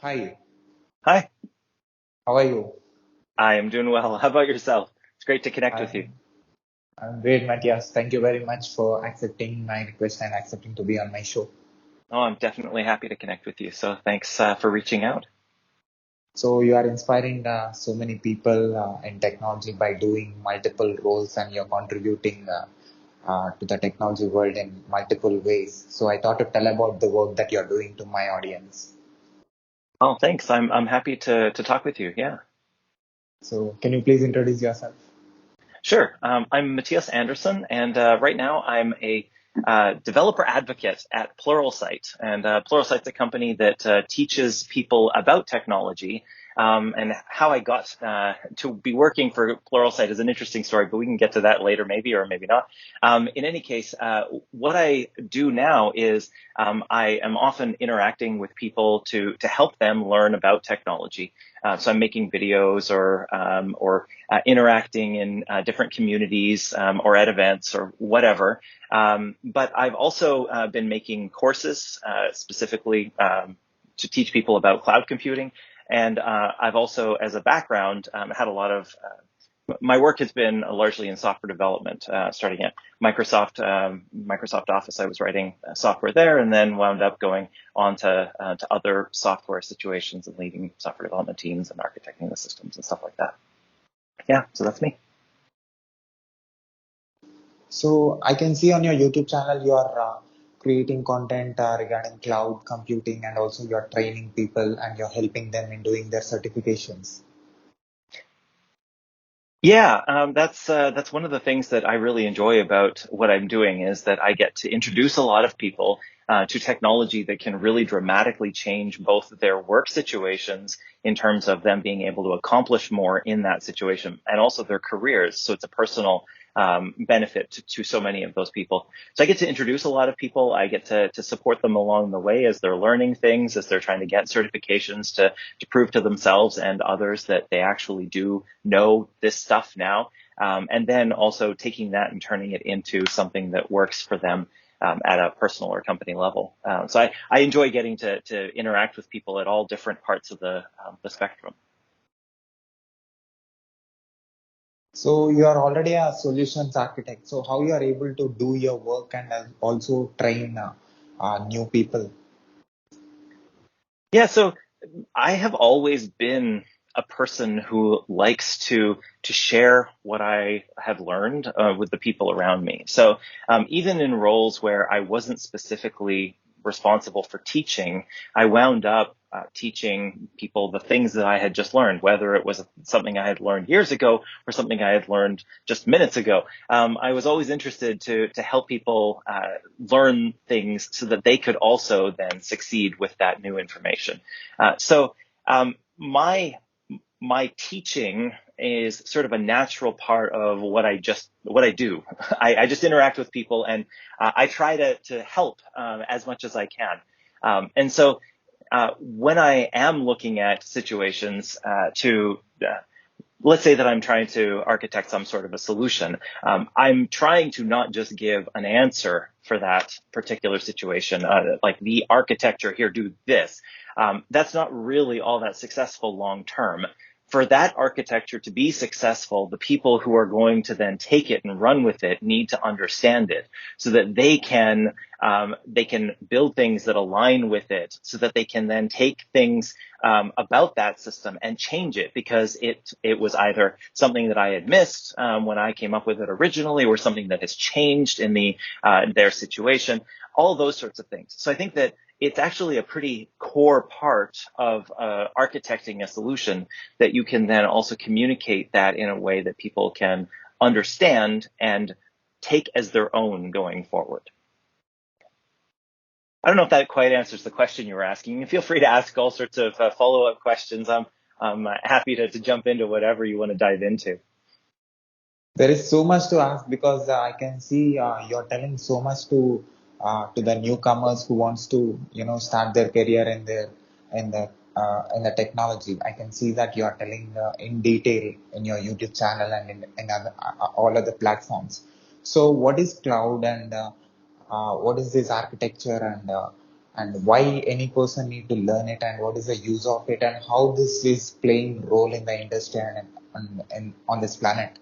Hi, Hi, how are you? I am doing well. How about yourself? It's great to connect with you. I'm I'm great, Matthias. Thank you very much for accepting my request and accepting to be on my show. Oh, I'm definitely happy to connect with you. So thanks for reaching out. So you are inspiring so many people in technology by doing multiple roles, and you're contributing to the technology world in multiple ways. So I thought to tell about the work that you're doing to my audience. Oh, thanks. I'm happy to talk with you. Yeah. So can you please introduce yourself? Sure. I'm Mattias Andersson, and right now I'm a developer advocate at Pluralsight. And Pluralsight's a company that teaches people about technology. And how I got to be working for Pluralsight is an interesting story, but we can get to that later, maybe, or maybe not. In any case, what I do now is I am often interacting with people to help them learn about technology. So I'm making videos or interacting in different communities or at events or whatever. But I've also been making courses specifically to teach people about cloud computing. And I've also, as a background, had a lot of my work has been largely in software development, starting at Microsoft Office. I was writing software there, and then wound up going on to other software situations and leading software development teams and architecting the systems and stuff like that. Yeah, so that's me. So I can see on your YouTube channel you are creating content regarding cloud computing, and also you're training people and you're helping them in doing their certifications. Yeah, that's one of the things that I really enjoy about what I'm doing is that I get to introduce a lot of people to technology that can really dramatically change both their work situations in terms of them being able to accomplish more in that situation and also their careers. So it's a personal benefit to so many of those people. So I get to introduce a lot of people. I get to support them along the way as they're learning things, as they're trying to get certifications to prove to themselves and others that they actually do know this stuff now. And then also taking that and turning it into something that works for them at a personal or company level. So I enjoy getting to interact with people at all different parts of the spectrum. So you are already a solutions architect. So how you are able to do your work and also train new people? Yeah, so I have always been a person who likes to share what I have learned with the people around me. So even in roles where I wasn't specifically responsible for teaching, I wound up teaching people the things that I had just learned, whether it was something I had learned years ago or something I had learned just minutes ago. I was always interested to help people learn things so that they could also then succeed with that new information. So my teaching is sort of a natural part of what I do. I just interact with people and I try to help as much as I can. And so when I am looking at situations to let's say that I'm trying to architect some sort of a solution. I'm trying to not just give an answer for that particular situation, like the architecture here, do this. That's not really all that successful long term. For that architecture to be successful, the people who are going to then take it and run with it need to understand it so that they can build things that align with it so that they can then take things about that system and change it because it was either something that I had missed when I came up with it originally or something that has changed in their situation, all those sorts of things. So I think that it's actually a pretty core part of architecting a solution that you can then also communicate that in a way that people can understand and take as their own going forward. I don't know if that quite answers the question you were asking. Feel free to ask all sorts of follow-up questions. I'm happy to jump into whatever you want to dive into. There is so much to ask because I can see you're telling so much to the newcomers who wants to start their career in the technology. I can see that you are telling in detail in your YouTube channel and in other, all other platforms. So what is cloud and what is this architecture and why any person need to learn it, and what is the use of it, and how this is playing role in the industry and on this planet?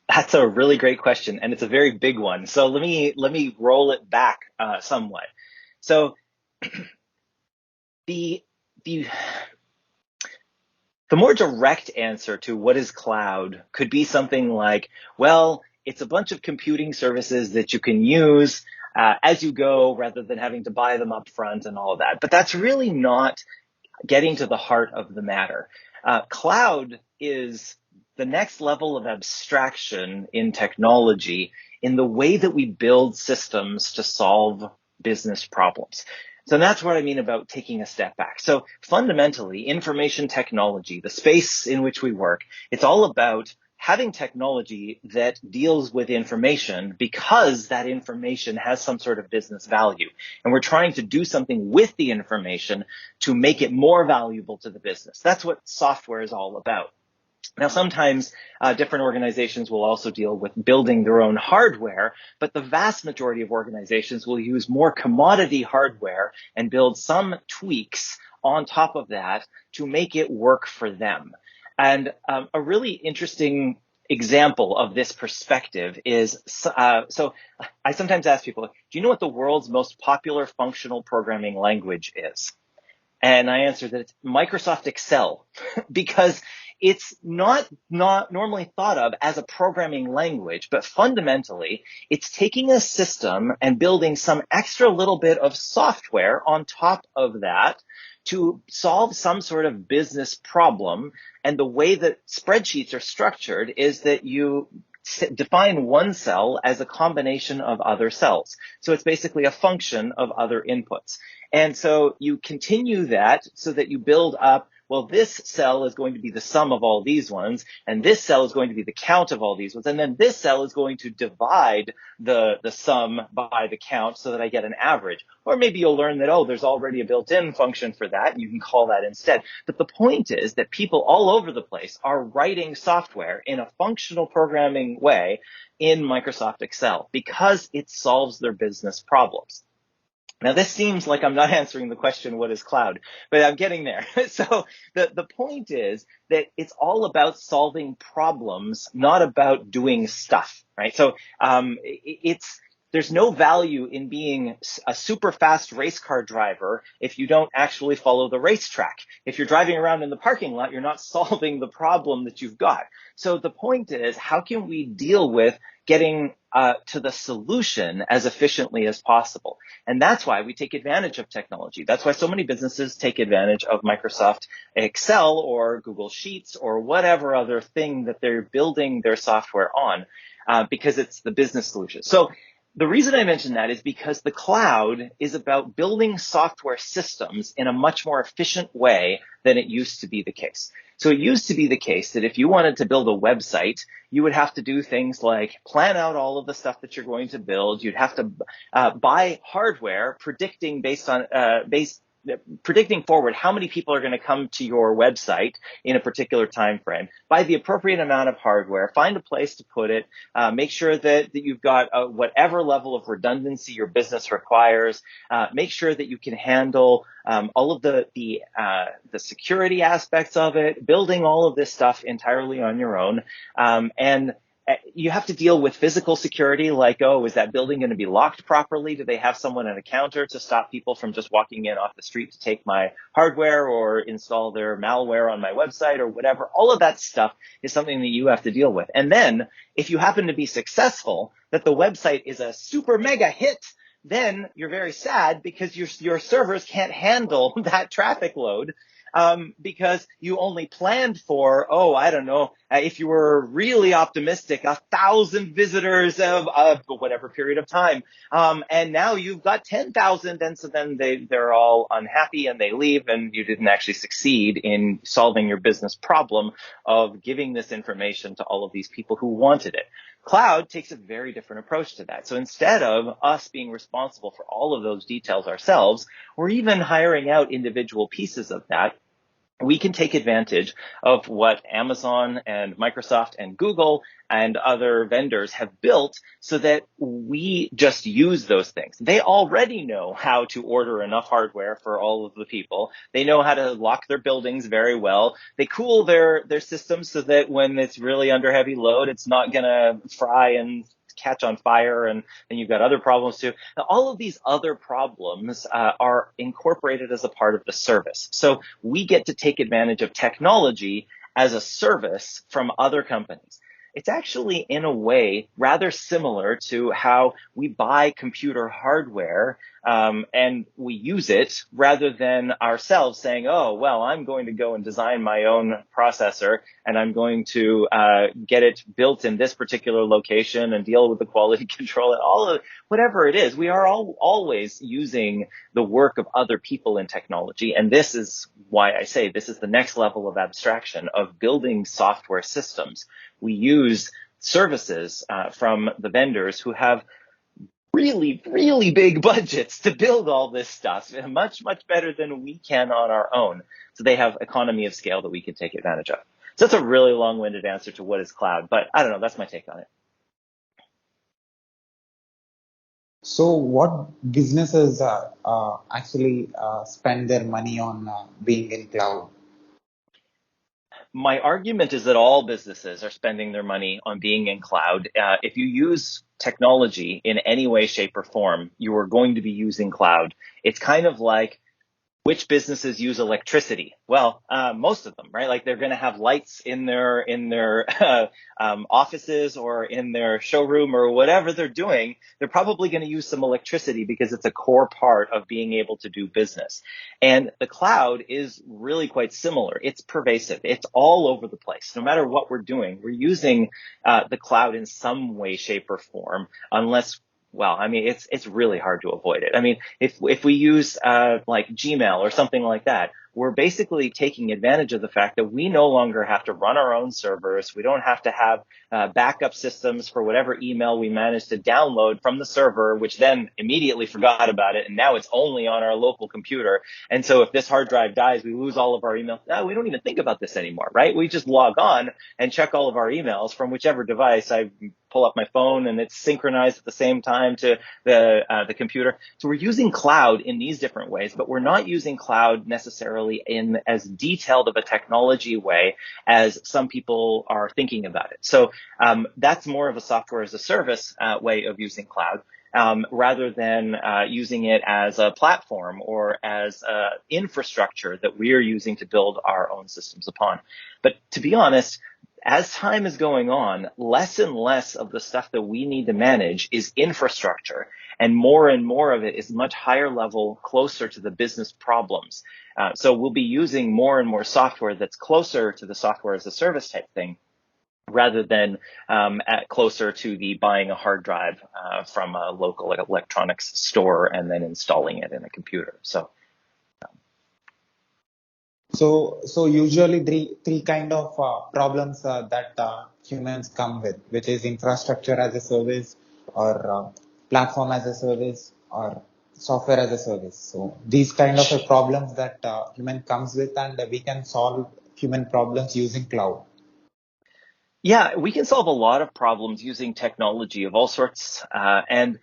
That's a really great question, and it's a very big one. So let me roll it back somewhat. So the the the more direct answer to what is cloud could be something like, well, it's a bunch of computing services that you can use as you go, rather than having to buy them up front and all of that. But that's really not getting to the heart of the matter. Cloud is the next level of abstraction in technology in the way that we build systems to solve business problems. So that's what I mean about taking a step back. So fundamentally, information technology, the space in which we work, it's all about having technology that deals with information because that information has some sort of business value. And we're trying to do something with the information to make it more valuable to the business. That's what software is all about. Now, sometimes different organizations will also deal with building their own hardware, but the vast majority of organizations will use more commodity hardware and build some tweaks on top of that to make it work for them. And a really interesting example of this perspective is, so I sometimes ask people, do you know what the world's most popular functional programming language is? And I answer that it's Microsoft Excel, because it's not normally thought of as a programming language, but fundamentally, it's taking a system and building some extra little bit of software on top of that to solve some sort of business problem. And the way that spreadsheets are structured is that you define one cell as a combination of other cells. So it's basically a function of other inputs. And so you continue that so that you build up, well, this cell is going to be the sum of all these ones, and this cell is going to be the count of all these ones, and then this cell is going to divide the sum by the count so that I get an average. Or maybe you'll learn that, oh, there's already a built-in function for that, and you can call that instead. But the point is that people all over the place are writing software in a functional programming way in Microsoft Excel because it solves their business problems. Now, this seems like I'm not answering the question, what is cloud? But I'm getting there. So the point is that it's all about solving problems, not about doing stuff, right? So there's no value in being a super fast race car driver if you don't actually follow the racetrack. If you're driving around in the parking lot, you're not solving the problem that you've got. So the point is, how can we deal with getting to the solution as efficiently as possible? And that's why we take advantage of technology. That's why so many businesses take advantage of Microsoft Excel or Google Sheets or whatever other thing that they're building their software on, because it's the business solution. So the reason I mention that is because the cloud is about building software systems in a much more efficient way than it used to be the case. So it used to be the case that if you wanted to build a website, you would have to do things like plan out all of the stuff that you're going to build. You'd have to buy hardware predicting predicting forward how many people are going to come to your website in a particular time frame, buy the appropriate amount of hardware, find a place to put it, make sure that you've got whatever level of redundancy your business requires, make sure that you can handle all of the security aspects of it, building all of this stuff entirely on your own, and you have to deal with physical security, like, oh, is that building going to be locked properly? Do they have someone at a counter to stop people from just walking in off the street to take my hardware or install their malware on my website or whatever? All of that stuff is something that you have to deal with. And then if you happen to be successful, that the website is a super mega hit, then you're very sad because your servers can't handle that traffic load. Because you only planned for, I don't know, if you were really optimistic, 1,000 visitors of whatever period of time. And now you've got 10,000. And so then they're all unhappy and they leave, and you didn't actually succeed in solving your business problem of giving this information to all of these people who wanted it. Cloud takes a very different approach to that. So instead of us being responsible for all of those details ourselves, we're even hiring out individual pieces of that. we can take advantage of what Amazon and Microsoft and Google and other vendors have built so that we just use those things. They already know how to order enough hardware for all of the people. They know how to lock their buildings very well. They cool their systems so that when it's really under heavy load, it's not going to fry and catch on fire, and then you've got other problems too. Now, all of these other problems are incorporated as a part of the service. So we get to take advantage of technology as a service from other companies. It's actually, in a way, rather similar to how we buy computer hardware and we use it rather than ourselves saying, oh, well, I'm going to go and design my own processor and I'm going to get it built in this particular location and deal with the quality control and all of whatever it is. We are always using the work of other people in technology. And this is why I say this is the next level of abstraction of building software systems. We use services from the vendors who have really, really big budgets to build all this stuff, much, much better than we can on our own. So they have economy of scale that we can take advantage of. So that's a really long-winded answer to what is cloud, but I don't know, that's my take on it. So, what businesses actually spend their money on being in cloud? My argument is that all businesses are spending their money on being in cloud. If you use technology in any way, shape, or form, you are going to be using cloud. It's kind of like which businesses use electricity? Well, most of them, right? Like they're going to have lights in their offices or in their showroom or whatever they're doing. They're probably going to use some electricity because it's a core part of being able to do business. And the cloud is really quite similar. It's pervasive. It's all over the place. No matter what we're doing, we're using the cloud in some way, shape, or form, unless well, I mean, it's really hard to avoid it. I mean, if we use like Gmail or something like that, we're basically taking advantage of the fact that we no longer have to run our own servers. We don't have to have backup systems for whatever email we managed to download from the server, which then immediately forgot about it, and now it's only on our local computer. And so if this hard drive dies, we lose all of our emails. No, we don't even think about this anymore, right? We just log on and check all of our emails from whichever device. I pull up my phone and it's synchronized at the same time to the computer. So we're using cloud in these different ways, but we're not using cloud necessarily in as detailed of a technology way as some people are thinking about it. So that's more of a software as a service way of using cloud. Rather than using it as a platform or as infrastructure that we're using to build our own systems upon. But to be honest, as time is going on, less and less of the stuff that we need to manage is infrastructure, and more of it is much higher level, closer to the business problems. So we'll be using more and more software that's closer to the software as a service type thing, rather than closer to the buying a hard drive from a local electronics store and then installing it in a computer. So usually three kind of problems that humans come with, which is infrastructure as a service, or platform as a service, or software as a service. So these kind of problems that human comes with, and we can solve human problems using cloud. Yeah, we can solve a lot of problems using technology of all sorts. And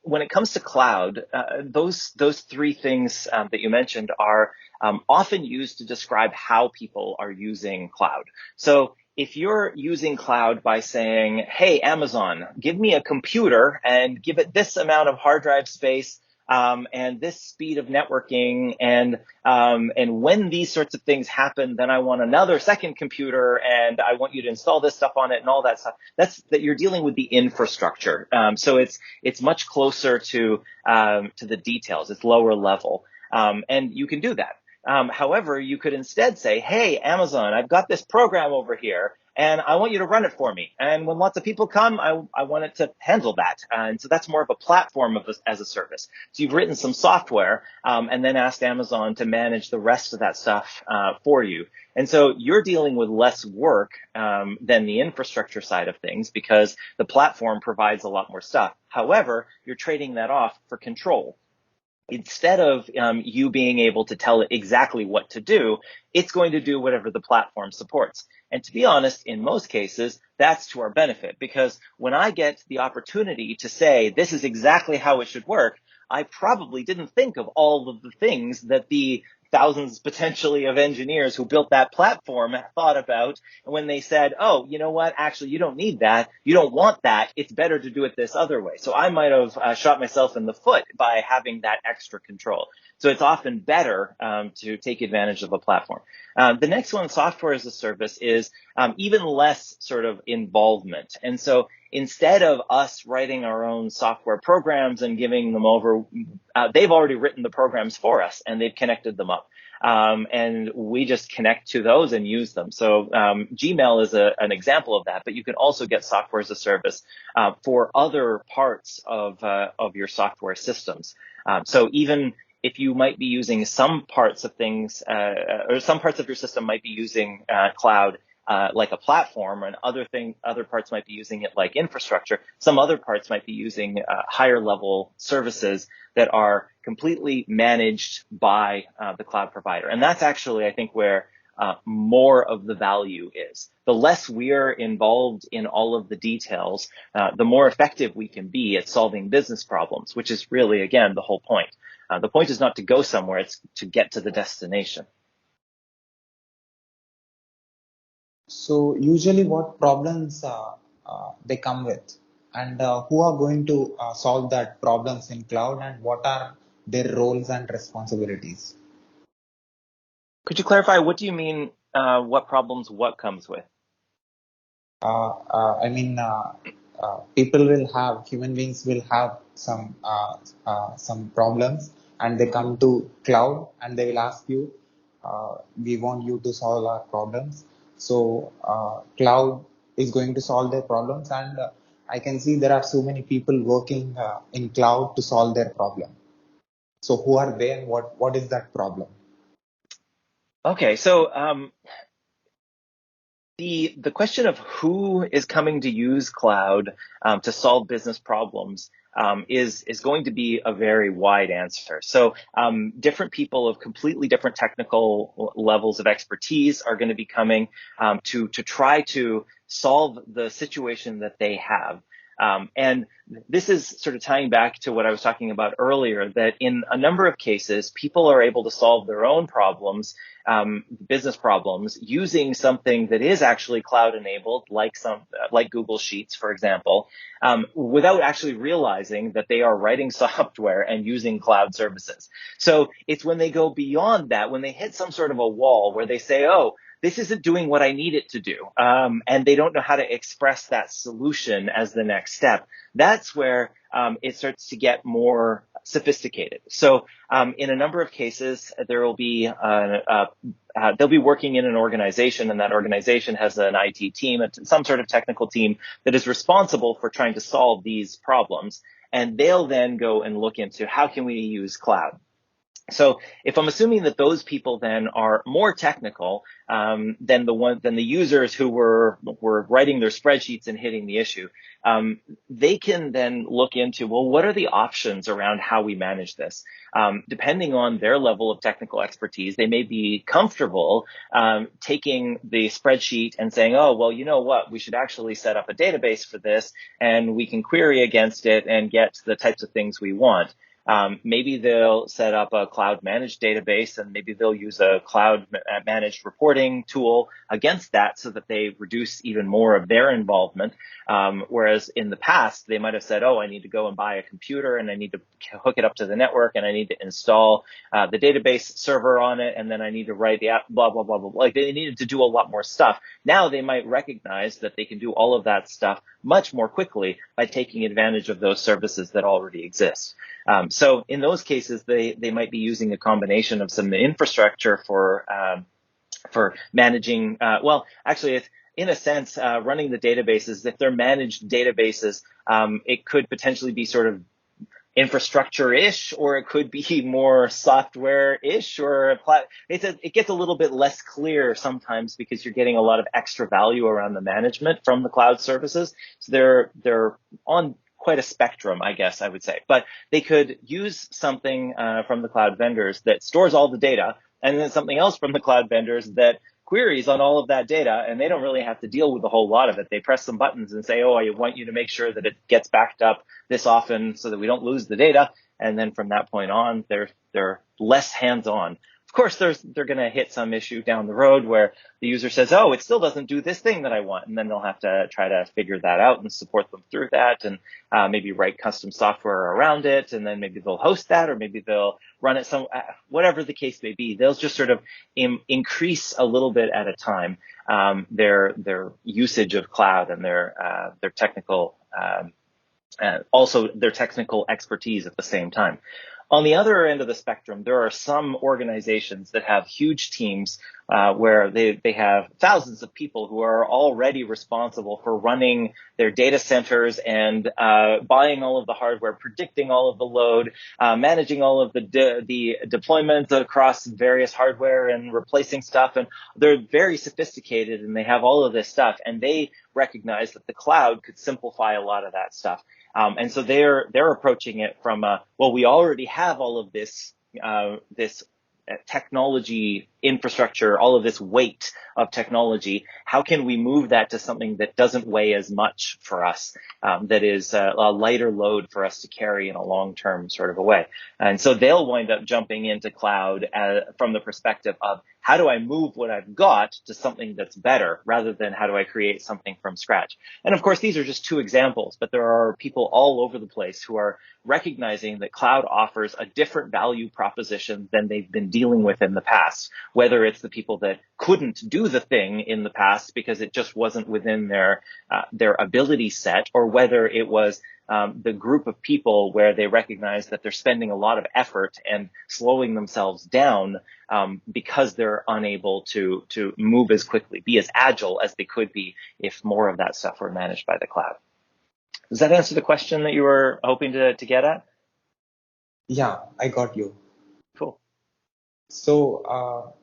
when it comes to cloud, those three things that you mentioned are often used to describe how people are using cloud. So if you're using cloud by saying, hey, Amazon, give me a computer and give it this amount of hard drive space, and this speed of networking, and when these sorts of things happen, then I want another second computer, and I want you to install this stuff on it and all that stuff. That you're dealing with the infrastructure. So it's much closer to the details. It's lower level, and you can do that. However, you could instead say, hey, Amazon, I've got this program over here, and I want you to run it for me. And when lots of people come, I want it to handle that. And so that's more of a platform as a service. So you've written some software and then asked Amazon to manage the rest of that stuff for you. And so you're dealing with less work than the infrastructure side of things, because the platform provides a lot more stuff. However, you're trading that off for control. instead of you being able to tell it exactly what to do, it's going to do whatever the platform supports. And to be honest, in most cases, that's to our benefit, because when I get the opportunity to say, this is exactly how it should work, I probably didn't think of all of the things that the thousands potentially of engineers who built that platform thought about when they said, oh, you know what, actually, you don't need that. You don't want that. It's better to do it this other way. So I might have shot myself in the foot by having that extra control. So it's often better to take advantage of a platform. The next one, software as a service, is even less sort of involvement. And so instead of us writing our own software programs and giving them over, they've already written the programs for us and they've connected them up. And we just connect to those and use them. So Gmail is an example of that, but you can also get software as a service for other parts of your software systems. So even if you might be using some parts of things, or some parts of your system might be using cloud like a platform, and other parts might be using it like infrastructure. Some other parts might be using higher level services that are completely managed by the cloud provider. And that's actually, I think, where more of the value is. The less we're involved in all of the details, the more effective we can be at solving business problems, which is really, again, the whole point. The point is not to go somewhere, it's to get to the destination. So usually what problems they come with, and who are going to solve that problems in cloud, and what are their roles and responsibilities? Could you clarify, what do you mean, what problems, what comes with? I mean, human beings will have some problems, and they come to cloud and they will ask you, we want you to solve our problems. So cloud is going to solve their problems, and I can see there are so many people working in cloud to solve their problem. So who are they, and what is that problem? Okay, so the question of who is coming to use cloud to solve business problems is going to be a very wide answer. So different people of completely different technical levels of expertise are going to be coming to try to solve the situation that they have. And this is sort of tying back to what I was talking about earlier, that in a number of cases, people are able to solve their own problems, business problems, using something that is actually cloud enabled, like Google Sheets, for example, without actually realizing that they are writing software and using cloud services. So it's when they go beyond that, when they hit some sort of a wall where they say, oh, this isn't doing what I need it to do, and they don't know how to express that solution as the next step. That's where it starts to get more sophisticated. So in a number of cases, they'll be working in an organization, and that organization has an IT team, some sort of technical team that is responsible for trying to solve these problems. And they'll then go and look into, how can we use cloud? So if I'm assuming that those people then are more technical than the users who were writing their spreadsheets and hitting the issue, they can then look into, well, what are the options around how we manage this? Depending on their level of technical expertise, they may be comfortable taking the spreadsheet and saying, oh, well, you know what, we should actually set up a database for this, and we can query against it and get the types of things we want. Maybe they'll set up a cloud managed database, and maybe they'll use a cloud managed reporting tool against that so that they reduce even more of their involvement. Whereas in the past, they might have said, oh, I need to go and buy a computer, and I need to hook it up to the network, and I need to install the database server on it, and then I need to write the app, blah, blah, blah, blah. Like, they needed to do a lot more stuff. Now they might recognize that they can do all of that stuff much more quickly by taking advantage of those services that already exist. So in those cases, they might be using a combination of some infrastructure for managing. Well, actually, it's, in a sense, running the databases. If they're managed databases, it could potentially be sort of infrastructure-ish, or it could be more software-ish, or it gets a little bit less clear sometimes, because you're getting a lot of extra value around the management from the cloud services. So they're on quite a spectrum, I guess I would say. But they could use something from the cloud vendors that stores all the data, and then something else from the cloud vendors that queries on all of that data, and they don't really have to deal with a whole lot of it. They press some buttons and say, oh, I want you to make sure that it gets backed up this often so that we don't lose the data. And then from that point on, they're less hands-on. Of course, they're going to hit some issue down the road where the user says, oh, it still doesn't do this thing that I want. And then they'll have to try to figure that out and support them through that, and maybe write custom software around it. And then maybe they'll host that, or maybe they'll run it whatever the case may be. They'll just sort of increase a little bit at a time their usage of cloud and their technical also their technical expertise at the same time. On the other end of the spectrum, there are some organizations that have huge teams where they have thousands of people who are already responsible for running their data centers and buying all of the hardware, predicting all of the load, managing all of the deployments across various hardware and replacing stuff. And they're very sophisticated, and they have all of this stuff, and they recognize that the cloud could simplify a lot of that stuff. And so they're approaching it from well, we already have all of this technology infrastructure, all of this weight of technology. How can we move that to something that doesn't weigh as much for us, that is a lighter load for us to carry in a long-term sort of a way? And so they'll wind up jumping into cloud from the perspective of, how do I move what I've got to something that's better, rather than how do I create something from scratch? And of course, these are just two examples, but there are people all over the place who are recognizing that cloud offers a different value proposition than they've been dealing with in the past, whether it's the people that couldn't do the thing in the past because it just wasn't within their ability set, or whether it was the group of people where they recognize that they're spending a lot of effort and slowing themselves down because they're unable to move as quickly, be as agile as they could be if more of that stuff were managed by the cloud. Does that answer the question that you were hoping to get at? Yeah, I got you. Cool. So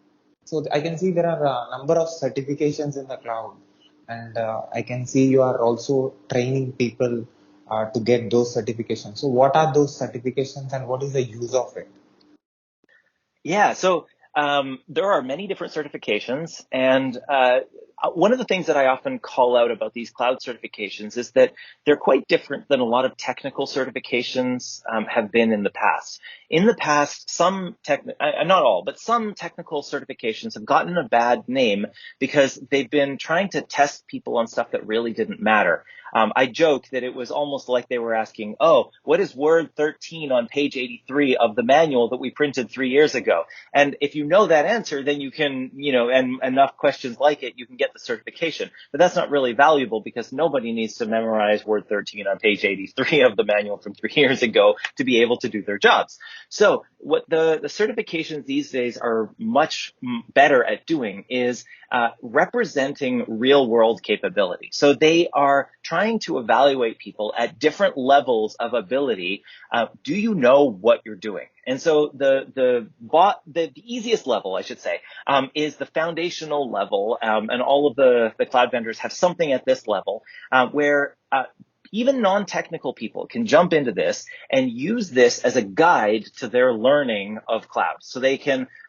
I can see there are a number of certifications in the cloud, and I can see you are also training people to get those certifications. So what are those certifications, and what is the use of it? Yeah, so there are many different certifications, and one of the things that I often call out about these cloud certifications is that they're quite different than a lot of technical certifications have been in the past. In the past, not all, but some technical certifications have gotten a bad name because they've been trying to test people on stuff that really didn't matter. I joke that it was almost like they were asking, oh, what is Word 13 on page 83 of the manual that we printed 3 years ago? And if you know that answer, then you can, and enough questions like it, you can get the certification. But that's not really valuable because nobody needs to memorize Word 13 on page 83 of the manual from 3 years ago to be able to do their jobs. So what the certifications these days are much better at doing is representing real world capability. So they are trying to evaluate people at different levels of ability. Do you know what you're doing? And so the easiest level, I should say, is the foundational level, and all of the cloud vendors have something at this level where even non-technical people can jump into this and use this as a guide to their learning of cloud. So they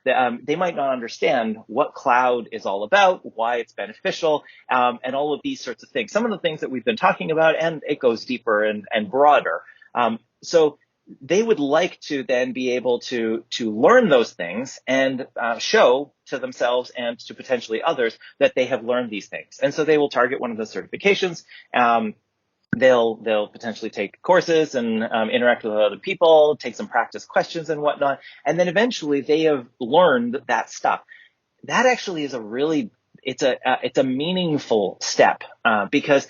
might not understand what cloud is all about, why it's beneficial, and all of these sorts of things. Some of the things that we've been talking about, and it goes deeper and broader. So they would like to then be able to learn those things and show to themselves and to potentially others that they have learned these things. And so they will target one of the certifications. They'll potentially take courses and interact with other people, take some practice questions and whatnot, and then eventually they have learned that stuff. That actually is it's a meaningful step because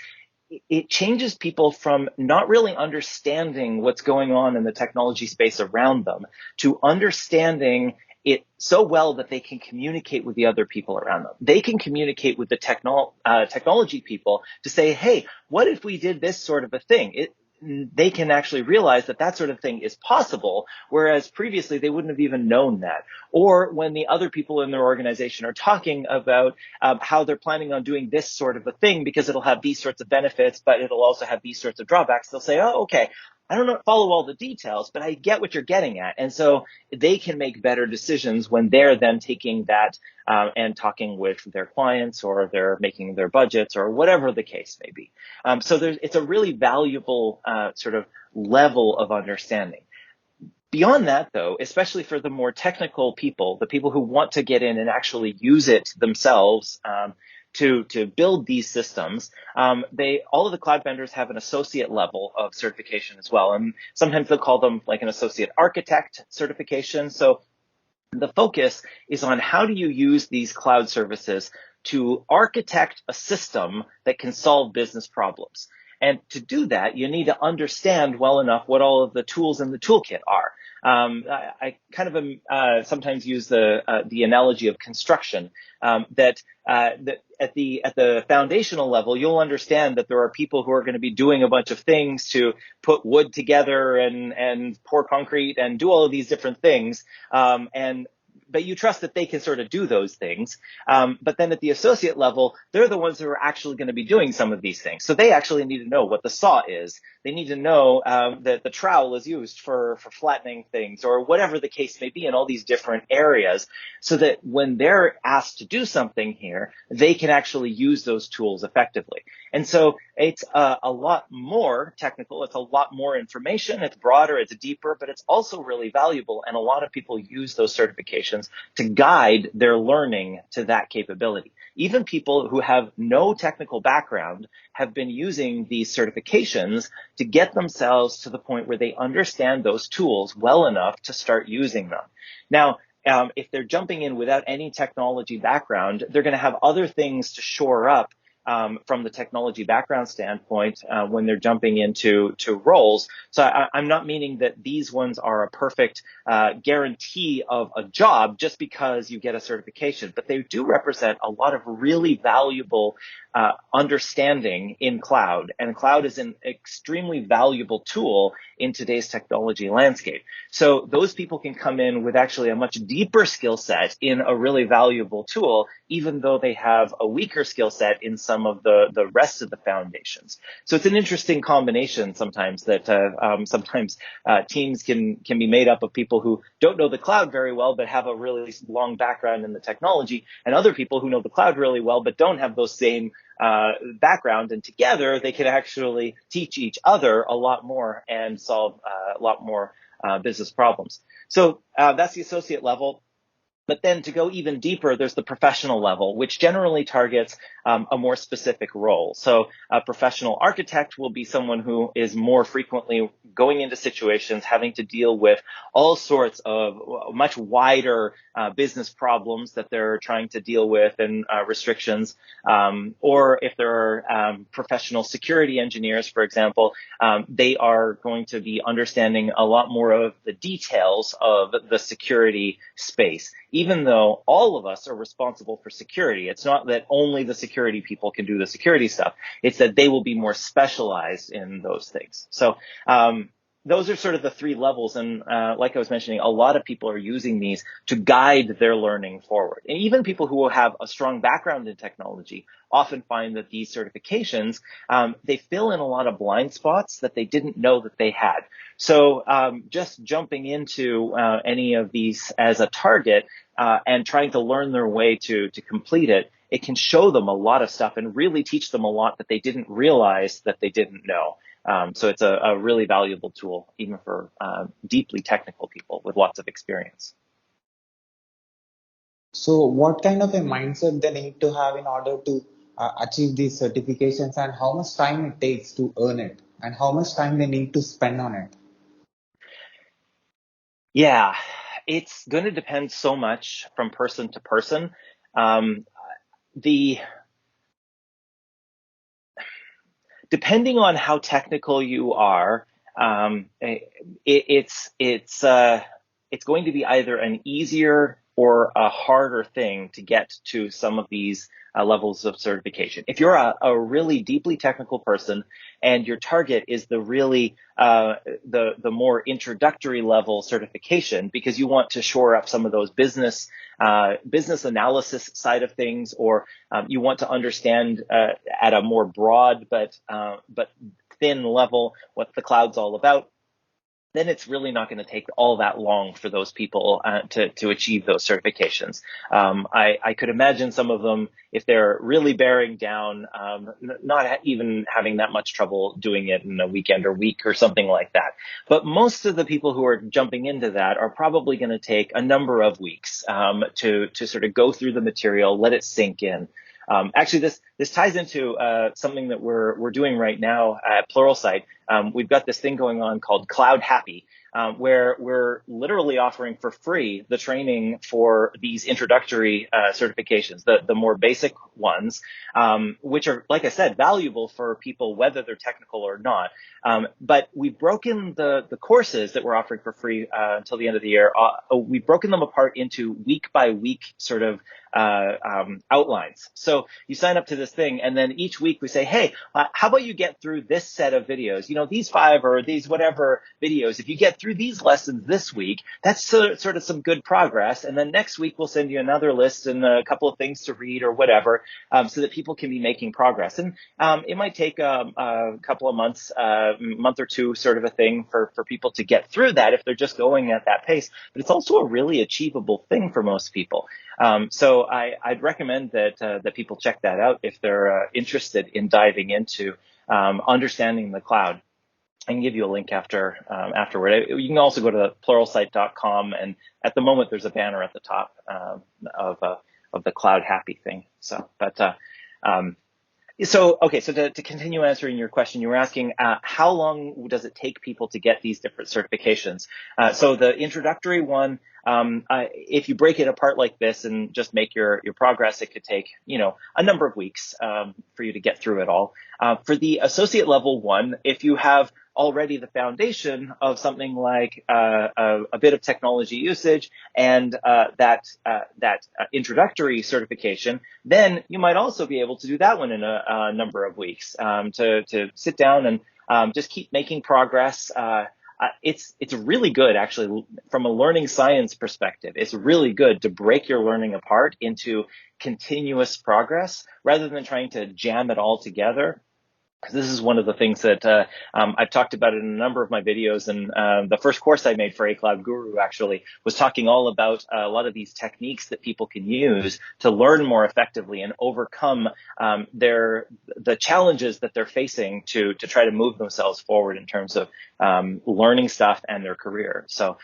it changes people from not really understanding what's going on in the technology space around them to understanding it so well that they can communicate with the other people around them. They can communicate with the technology people to say, hey, what if we did this sort of a thing? they can actually realize that that sort of thing is possible, whereas previously they wouldn't have even known that. Or when the other people in their organization are talking about how they're planning on doing this sort of a thing because it'll have these sorts of benefits, but it'll also have these sorts of drawbacks, they'll say, oh, okay, I don't know, follow all the details, but I get what you're getting at. And so they can make better decisions when they're then taking that and talking with their clients, or they're making their budgets, or whatever the case may be. So it's a really valuable sort of level of understanding. Beyond that, though, especially for the more technical people, the people who want to get in and actually use it themselves to build these systems, all of the cloud vendors have an associate level of certification as well. And sometimes they'll call them like an associate architect certification. So the focus is on how do you use these cloud services to architect a system that can solve business problems. And to do that, you need to understand well enough what all of the tools in the toolkit are. I kind of sometimes use the analogy of construction, that at the foundational level, you'll understand that there are people who are going to be doing a bunch of things to put wood together and pour concrete and do all of these different things. But you trust that they can sort of do those things. But then at the associate level, they're the ones who are actually going to be doing some of these things. So they actually need to know what the saw is. They need to know that the trowel is used for flattening things, or whatever the case may be, in all these different areas, so that when they're asked to do something here, they can actually use those tools effectively. And so it's a lot more technical. It's a lot more information. It's broader, it's deeper, but it's also really valuable. And a lot of people use those certifications to guide their learning to that capability. Even people who have no technical background have been using these certifications to get themselves to the point where they understand those tools well enough to start using them. Now, if they're jumping in without any technology background, they're going to have other things to shore up from the technology background standpoint when they're jumping into roles. So I'm not meaning that these ones are a perfect guarantee of a job just because you get a certification, but they do represent a lot of really valuable understanding in cloud. And cloud is an extremely valuable tool in today's technology landscape. So those people can come in with actually a much deeper skill set in a really valuable tool, even though they have a weaker skill set in some of the rest of the foundations. So it's an interesting combination sometimes that sometimes teams can be made up of people who don't know the cloud very well but have a really long background in the technology, and other people who know the cloud really well but don't have those same background, and together they can actually teach each other a lot more and solve a lot more business problems. So that's the associate level. But then to go even deeper, there's the professional level, which generally targets a more specific role. So a professional architect will be someone who is more frequently going into situations having to deal with all sorts of much wider business problems that they're trying to deal with, and restrictions. Or if there are professional security engineers, for example, they are going to be understanding a lot more of the details of the security space. Even though all of us are responsible for security, it's not that only the security people can do the security stuff. It's that they will be more specialized in those things. So those are sort of the three levels. And like I was mentioning, a lot of people are using these to guide their learning forward. And even people who will have a strong background in technology often find that these certifications, they fill in a lot of blind spots that they didn't know that they had. So just jumping into any of these as a target and trying to learn their way to complete it, it can show them a lot of stuff and really teach them a lot that they didn't realize that they didn't know. So it's a really valuable tool, even for deeply technical people with lots of experience. So, what kind of a mindset they need to have in order to achieve these certifications, and how much time it takes to earn it, and how much time they need to spend on it? Yeah, it's going to depend so much from person to person. The Depending on how technical you are, it's going to be either an easier or a harder thing to get to some of these levels of certification. If you're a really deeply technical person and your target is the really the more introductory level certification because you want to shore up some of those business analysis side of things, or you want to understand at a more broad but thin level what the cloud's all about, then it's really not going to take all that long for those people to achieve those certifications. I could imagine some of them, if they're really bearing down, not even having that much trouble doing it in a weekend or week or something like that. But most of the people who are jumping into that are probably going to take a number of weeks to sort of go through the material, let it sink in. Actually, this ties into something that we're doing right now at Pluralsight. We've got this thing going on called Cloud Happy, where we're literally offering for free the training for these introductory certifications, the more basic ones, which are, like I said, valuable for people whether they're technical or not. But we've broken the courses that we're offering for free until the end of the year. We've broken them apart into week by week sort of outlines. So you sign up to this thing, and then each week we say, hey, how about you get through this set of videos? You know, these 5 or these whatever videos. If you get through these lessons this week, that's sort of some good progress. And then next week we'll send you another list and a couple of things to read or whatever, so that people can be making progress. And it might take a couple of months, month or two, sort of a thing for people to get through that if they're just going at that pace. But it's also a really achievable thing for most people. So I'd recommend that people check that out if they're interested in diving into understanding the cloud. I can give you a link afterward. You can also go to pluralsight.com, and at the moment there's a banner at the top of the Cloud Happy thing. So to continue answering your question, you were asking how long does it take people to get these different certifications? So the introductory one, if you break it apart like this and just make your progress, it could take a number of weeks for you to get through it all. For the associate level one, if you have already the foundation of something like a bit of technology usage and that introductory certification, then you might also be able to do that one in a number of weeks to sit down and just keep making progress. It's really good, actually, from a learning science perspective. It's really good to break your learning apart into continuous progress rather than trying to jam it all together. This is one of the things that I've talked about in a number of my videos, and the first course I made for A Cloud Guru actually was talking all about a lot of these techniques that people can use to learn more effectively and overcome the challenges that they're facing to try to move themselves forward in terms of learning stuff and their career. So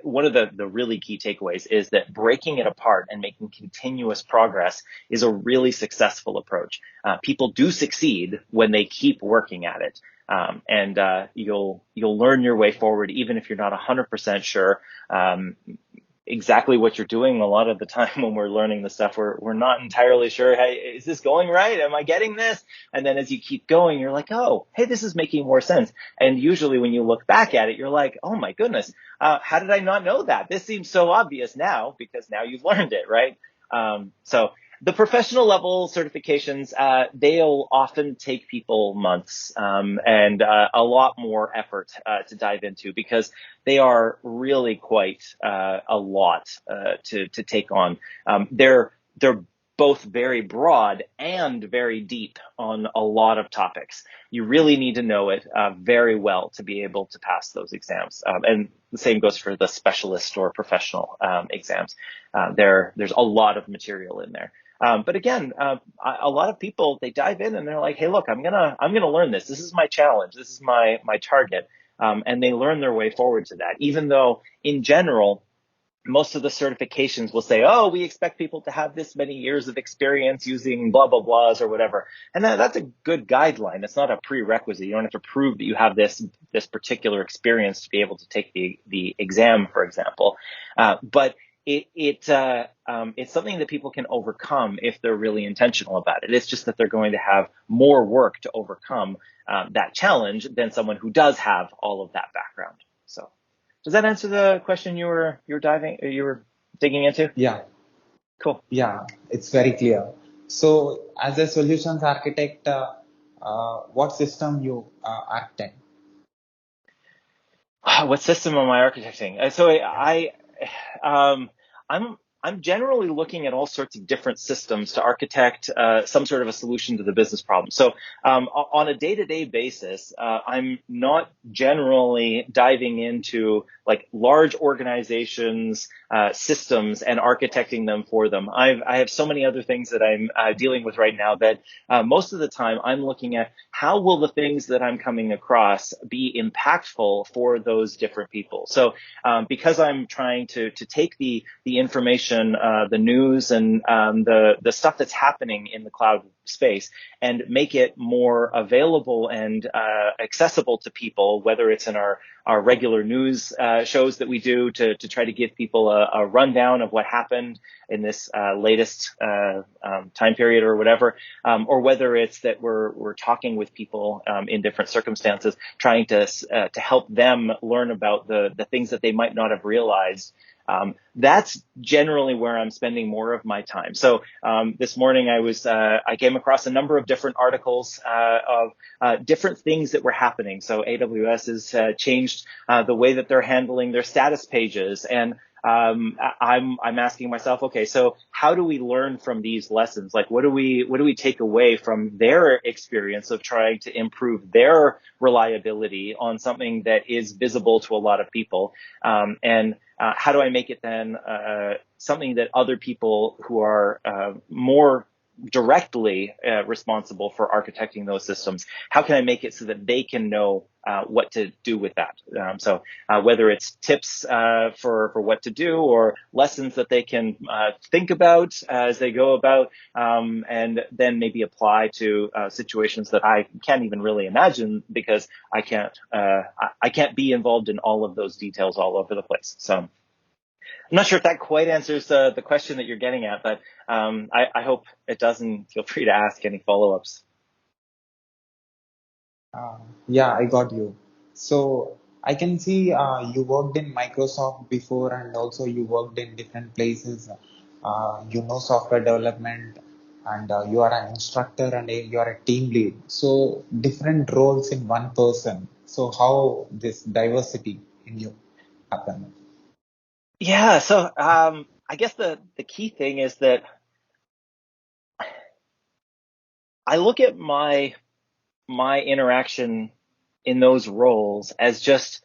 one of the really key takeaways is that breaking it apart and making continuous progress is a really successful approach. People do succeed when they keep working at it. And you'll learn your way forward, even if you're not 100% sure exactly what you're doing. A lot of the time when we're learning the stuff, we're not entirely sure, hey, is this going right? Am I getting this? And then as you keep going, you're like, oh, hey, this is making more sense. And usually when you look back at it, you're like, oh my goodness, how did I not know that? This seems so obvious now, because now you've learned it, right? So the professional level certifications, they'll often take people months and a lot more effort to dive into, because they are really quite a lot to take on. They're both very broad and very deep on a lot of topics. You really need to know it very well to be able to pass those exams. And the same goes for the specialist or professional exams. There's a lot of material in there. But again, a lot of people, they dive in and they're like, hey, look, I'm gonna learn this. This is my challenge. This is my target. And they learn their way forward to that, even though in general, most of the certifications will say, oh, we expect people to have this many years of experience using blah, blah, blahs or whatever. And that's a good guideline. It's not a prerequisite. You don't have to prove that you have this particular experience to be able to take the exam, for example. But it's something that people can overcome if they're really intentional about it. It's just that they're going to have more work to overcome that challenge than someone who does have all of that background. So does that answer the question you were digging into? Yeah. Cool. Yeah, it's very clear. So, as a solutions architect, what system you architect? What system am I architecting? Um, I'm generally looking at all sorts of different systems to architect some sort of a solution to the business problem. So on a day-to-day basis, I'm not generally diving into like large organizations, systems, and architecting them for them. I have so many other things that I'm dealing with right now that most of the time I'm looking at how will the things that I'm coming across be impactful for those different people. So because I'm trying to take the information, the news, and the stuff that's happening in the cloud space, and make it more available and accessible to people, whether it's in our regular news shows that we do to try to give people a rundown of what happened in this latest time period or whatever, or whether it's that we're talking with people in different circumstances, trying to help them learn about the things that they might not have realized. That's generally where I'm spending more of my time. So this morning I came across a number of different articles of different things that were happening. So AWS has changed the way that they're handling their status pages, and I'm asking myself, okay, so how do we learn from these lessons? Like, what do we take away from their experience of trying to improve their reliability on something that is visible to a lot of people? And how do I make it then something that other people who are more directly responsible for architecting those systems, how can I make it so that they can know what to do with that? So whether it's tips for what to do, or lessons that they can think about as they go about, and then maybe apply to situations that I can't even really imagine, because I can't be involved in all of those details all over the place. So I'm not sure if that quite answers the question that you're getting at, but I hope it does, and feel free to ask any follow-ups. Uh, yeah, I got you. So I can see you worked in Microsoft before, and also you worked in different places. You know software development, and you are an instructor, and you are a team lead. So different roles in one person. So how this diversity in you happen? Yeah, so I guess the key thing is that I look at my interaction in those roles as just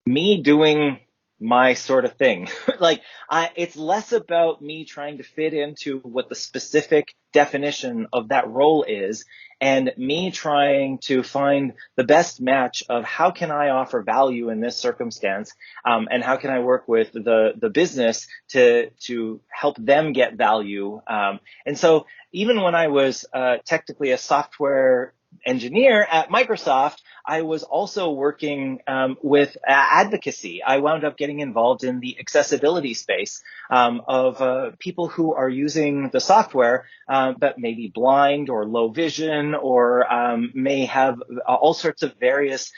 me doing my sort of thing. Like, it's less about me trying to fit into what the specific definition of that role is, and me trying to find the best match of how can I offer value in this circumstance, and how can I work with the business to help them get value. And so even when I was technically a software engineer at Microsoft, I was also working with advocacy. I wound up getting involved in the accessibility space of people who are using the software, but may be blind or low vision, or may have all sorts of various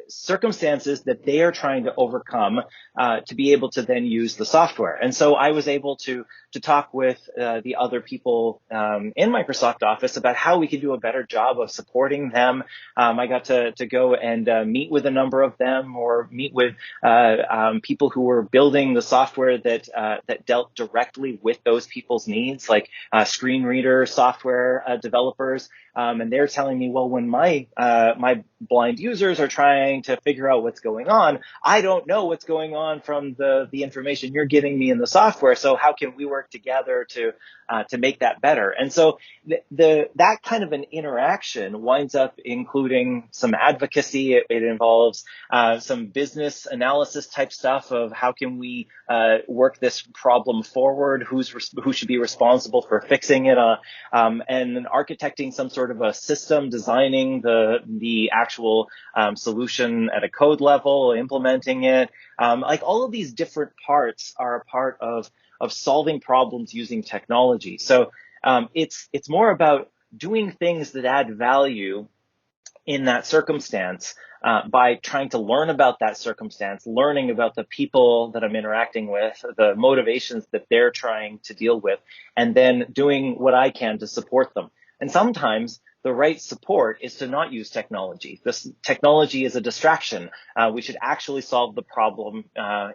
circumstances that they are trying to overcome to be able to then use the software. And so I was able to talk with the other people in Microsoft Office about how we could do a better job of supporting them. I got to go and meet with a number of them, or meet with people who were building the software that dealt directly with those people's needs, like screen reader software developers. And they're telling me, well, when my blind users are trying to figure out what's going on, I don't know what's going on from the information you're giving me in the software. So how can we work together to make that better? And so that kind of an interaction winds up including some advocacy. It involves some business analysis type stuff of how can we work this problem forward, who should be responsible for fixing it, and then architecting some sort of a system, designing the actual solution at a code level, implementing it. Like, all of these different parts are a part of solving problems using technology. So it's more about doing things that add value in that circumstance, by trying to learn about that circumstance, learning about the people that I'm interacting with, the motivations that they're trying to deal with, and then doing what I can to support them. And sometimes the right support is to not use technology. This technology is a distraction. We should actually solve the problem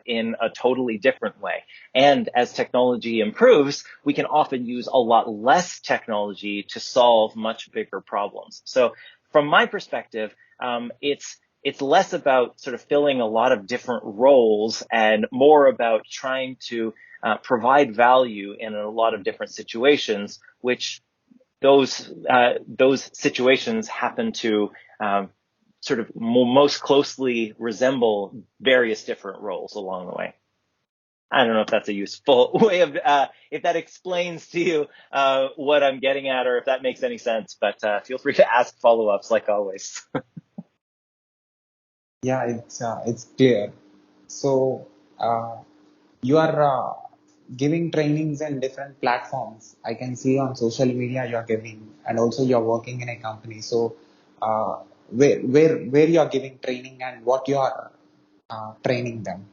in a totally different way. And as technology improves, we can often use a lot less technology to solve much bigger problems. So from my perspective, it's less about sort of filling a lot of different roles and more about trying to provide value in a lot of different situations, which those situations happen to sort of most closely resemble various different roles along the way. I don't know if that's a useful way of, if that explains to you what I'm getting at, or if that makes any sense, but feel free to ask follow-ups like always. Yeah, it's clear. So you are giving trainings in different platforms. I can see on social media you are giving, and also you are working in a company. So where you are giving training and what you are training them?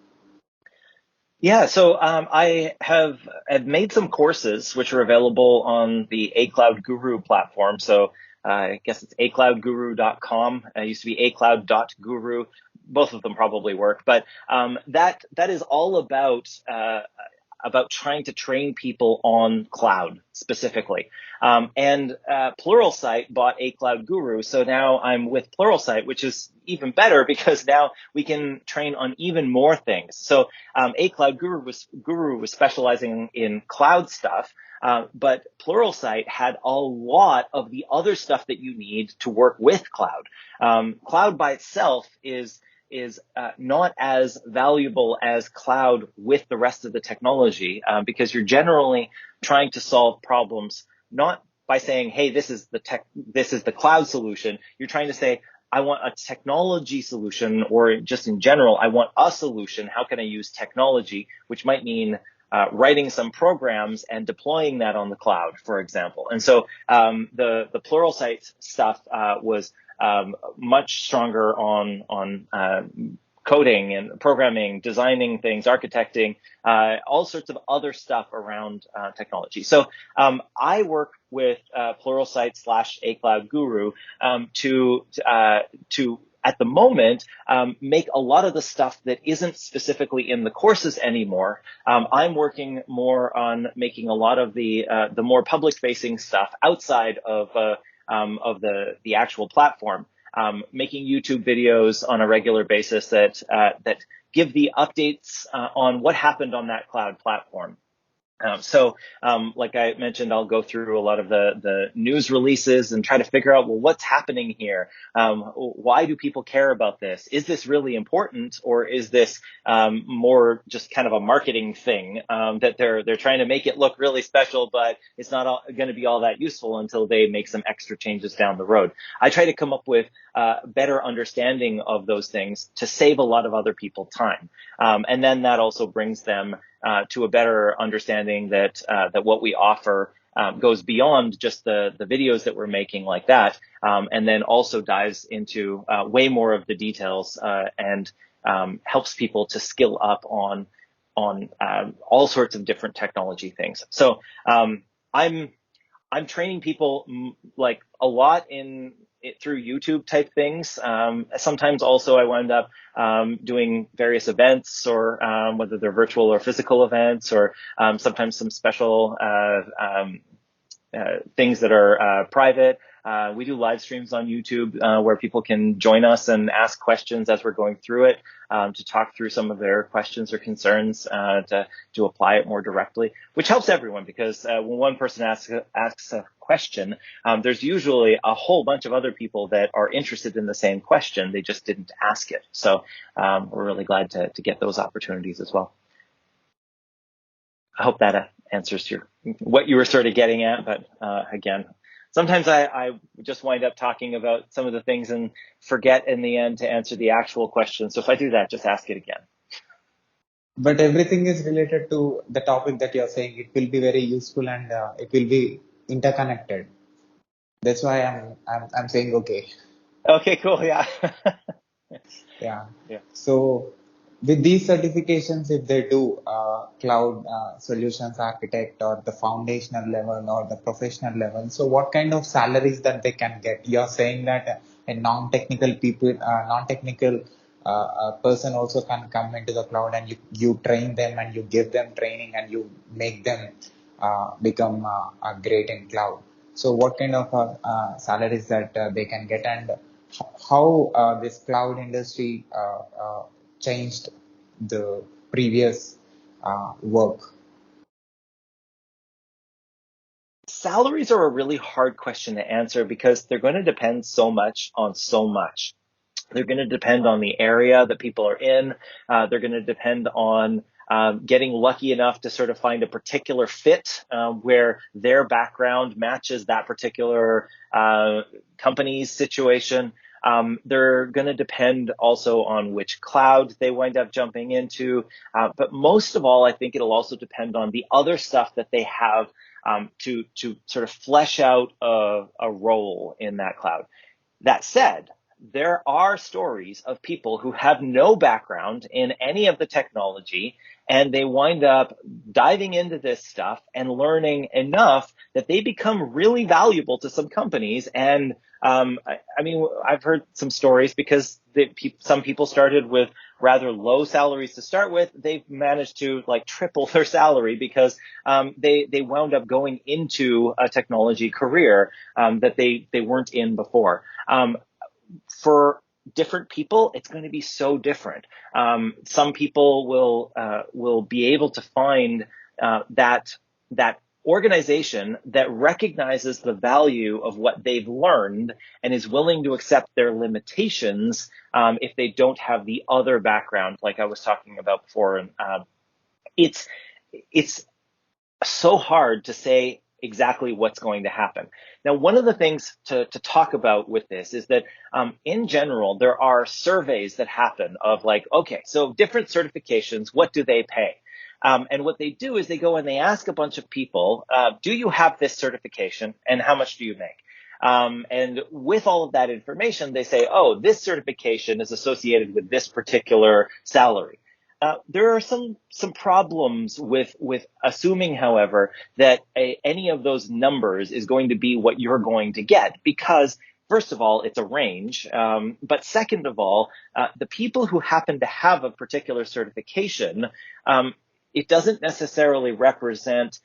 Yeah, so I've made some courses which are available on the A Cloud Guru platform. So I guess it's acloudguru.com. It used to be acloud.guru. Both of them probably work, but that is all about trying to train people on cloud specifically. And Pluralsight bought A Cloud Guru, so now I'm with Pluralsight, which is even better because now we can train on even more things. So A Cloud Guru was specializing in cloud stuff, but Pluralsight had a lot of the other stuff that you need to work with cloud. Cloud by itself is not as valuable as cloud with the rest of the technology, because you're generally trying to solve problems not by saying, hey, this is the cloud solution. You're trying to say, I want a technology solution, or just in general, I want a solution. How can I use technology? Which might mean writing some programs and deploying that on the cloud, for example. And so the Pluralsight stuff was much stronger on coding and programming, designing things, architecting, all sorts of other stuff around technology. So I work with Pluralsight / A Cloud Guru to at the moment make a lot of the stuff that isn't specifically in the courses anymore. I'm working more on making a lot of the more public facing stuff outside of the actual platform, making YouTube videos on a regular basis that give the updates on what happened on that cloud platform. So like I mentioned, I'll go through a lot of the news releases and try to figure out, well, what's happening here? Why do people care about this? Is this really important, or is this more just kind of a marketing thing that they're trying to make it look really special, but it's not going to be all that useful until they make some extra changes down the road? I try to come up with better understanding of those things to save a lot of other people time. And then that also brings them to a better understanding that what we offer goes beyond just the videos that we're making like that, and then also dives into way more of the details and helps people to skill up on all sorts of different technology things. So I'm training people like a lot through YouTube type things. Sometimes also I wind up doing various events, or whether they're virtual or physical events, or sometimes some special things that are private. We do live streams on YouTube where people can join us and ask questions as we're going through it, to talk through some of their questions or concerns, to apply it more directly, which helps everyone, because when one person asks a question, there's usually a whole bunch of other people that are interested in the same question. They just didn't ask it. So we're really glad to get those opportunities as well. I hope that answers what you were sort of getting at, but again, sometimes I just wind up talking about some of the things and forget in the end to answer the actual question. So if I do that, just ask it again. But everything is related to the topic that you're saying. It will be very useful, and it will be interconnected. That's why I'm saying okay. Okay, cool. Yeah. Yeah. Yeah. So with these certifications, if they do cloud solutions architect or the foundational level or the professional level, so what kind of salaries that they can get? You're saying that a non-technical people, non-technical person also can come into the cloud and you train them and you give them training and you make them become great in cloud. So what kind of salaries that they can get, and how this cloud industry changed the previous work? Salaries are a really hard question to answer because they're going to depend so much on so much. They're going to depend on the area that people are in. They're going to depend on getting lucky enough to sort of find a particular fit where their background matches that particular company's situation. They're going to depend also on which cloud they wind up jumping into. But most of all, I think it'll also depend on the other stuff that they have to sort of flesh out a role in that cloud. That said, there are stories of people who have no background in any of the technology, and they wind up diving into this stuff and learning enough that they become really valuable to some companies. And I mean, I've heard some stories because some people started with rather low salaries to start with. They've managed to like triple their salary because they wound up going into a technology career that they weren't in before. For different people, it's going to be so different. Some people will be able to find that organization that recognizes the value of what they've learned and is willing to accept their limitations if they don't have the other background, like I was talking about before. And it's it's so hard to say exactly what's going to happen. Now, one of the things to talk about with this is that in general, there are surveys that happen of like, okay, so different certifications, what do they pay? And what they do is they go and they ask a bunch of people, do you have this certification and how much do you make? And with all of that information, they say, oh, this certification is associated with this particular salary. There are some problems with assuming, however, that any of those numbers is going to be what you're going to get because, first of all, it's a range. But second of all, the people who happen to have a particular certification, it doesn't necessarily represent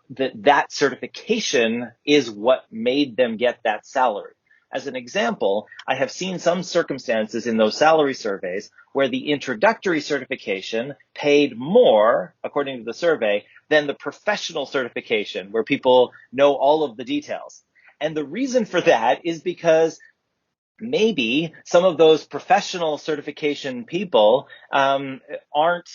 that certification is what made them get that salary. As an example, I have seen some circumstances in those salary surveys where the introductory certification paid more, according to the survey, than the professional certification, where people know all of the details. And the reason for that is because maybe some of those professional certification people aren't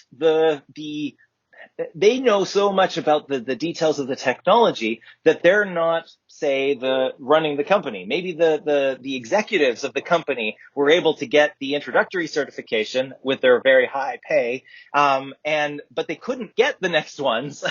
they know so much about the details of the technology that they're not, say, the running the company. Maybe the executives of the company were able to get the introductory certification with their very high pay, but they couldn't get the next ones.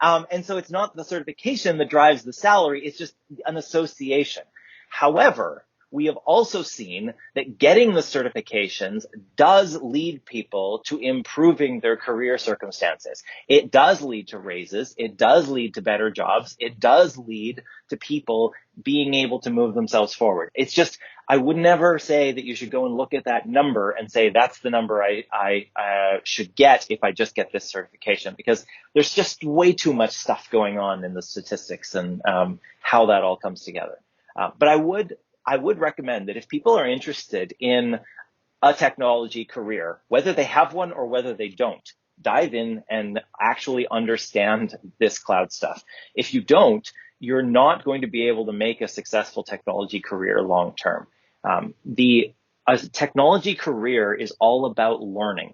And so it's not the certification that drives the salary, it's just an association. However, we have also seen that getting the certifications does lead people to improving their career circumstances. It does lead to raises. It does lead to better jobs. It does lead to people being able to move themselves forward. It's just, I would never say that you should go and look at that number and say that's the number I should get if I just get this certification, because there's just way too much stuff going on in the statistics and how that all comes together. But I would recommend that if people are interested in a technology career, whether they have one or whether they don't, dive in and actually understand this cloud stuff. If you don't, you're not going to be able to make a successful technology career long term. A technology career is all about learning.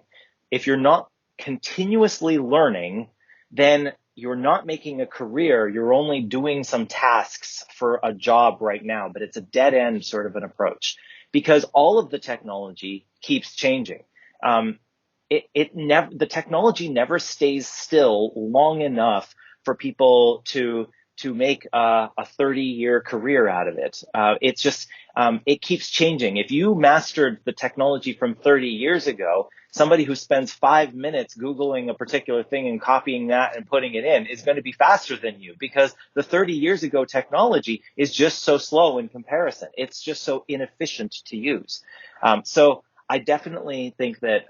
If you're not continuously learning, then you're not making a career. You're only doing some tasks for a job right now, but it's a dead end sort of an approach because all of the technology keeps changing. The technology never stays still long enough for people to to make a 30-year career out of it. It's just, it keeps changing. If you mastered the technology from 30 years ago, somebody who spends 5 minutes Googling a particular thing and copying that and putting it in is going to be faster than you, because the 30 years ago technology is just so slow in comparison. It's just so inefficient to use. So I definitely think that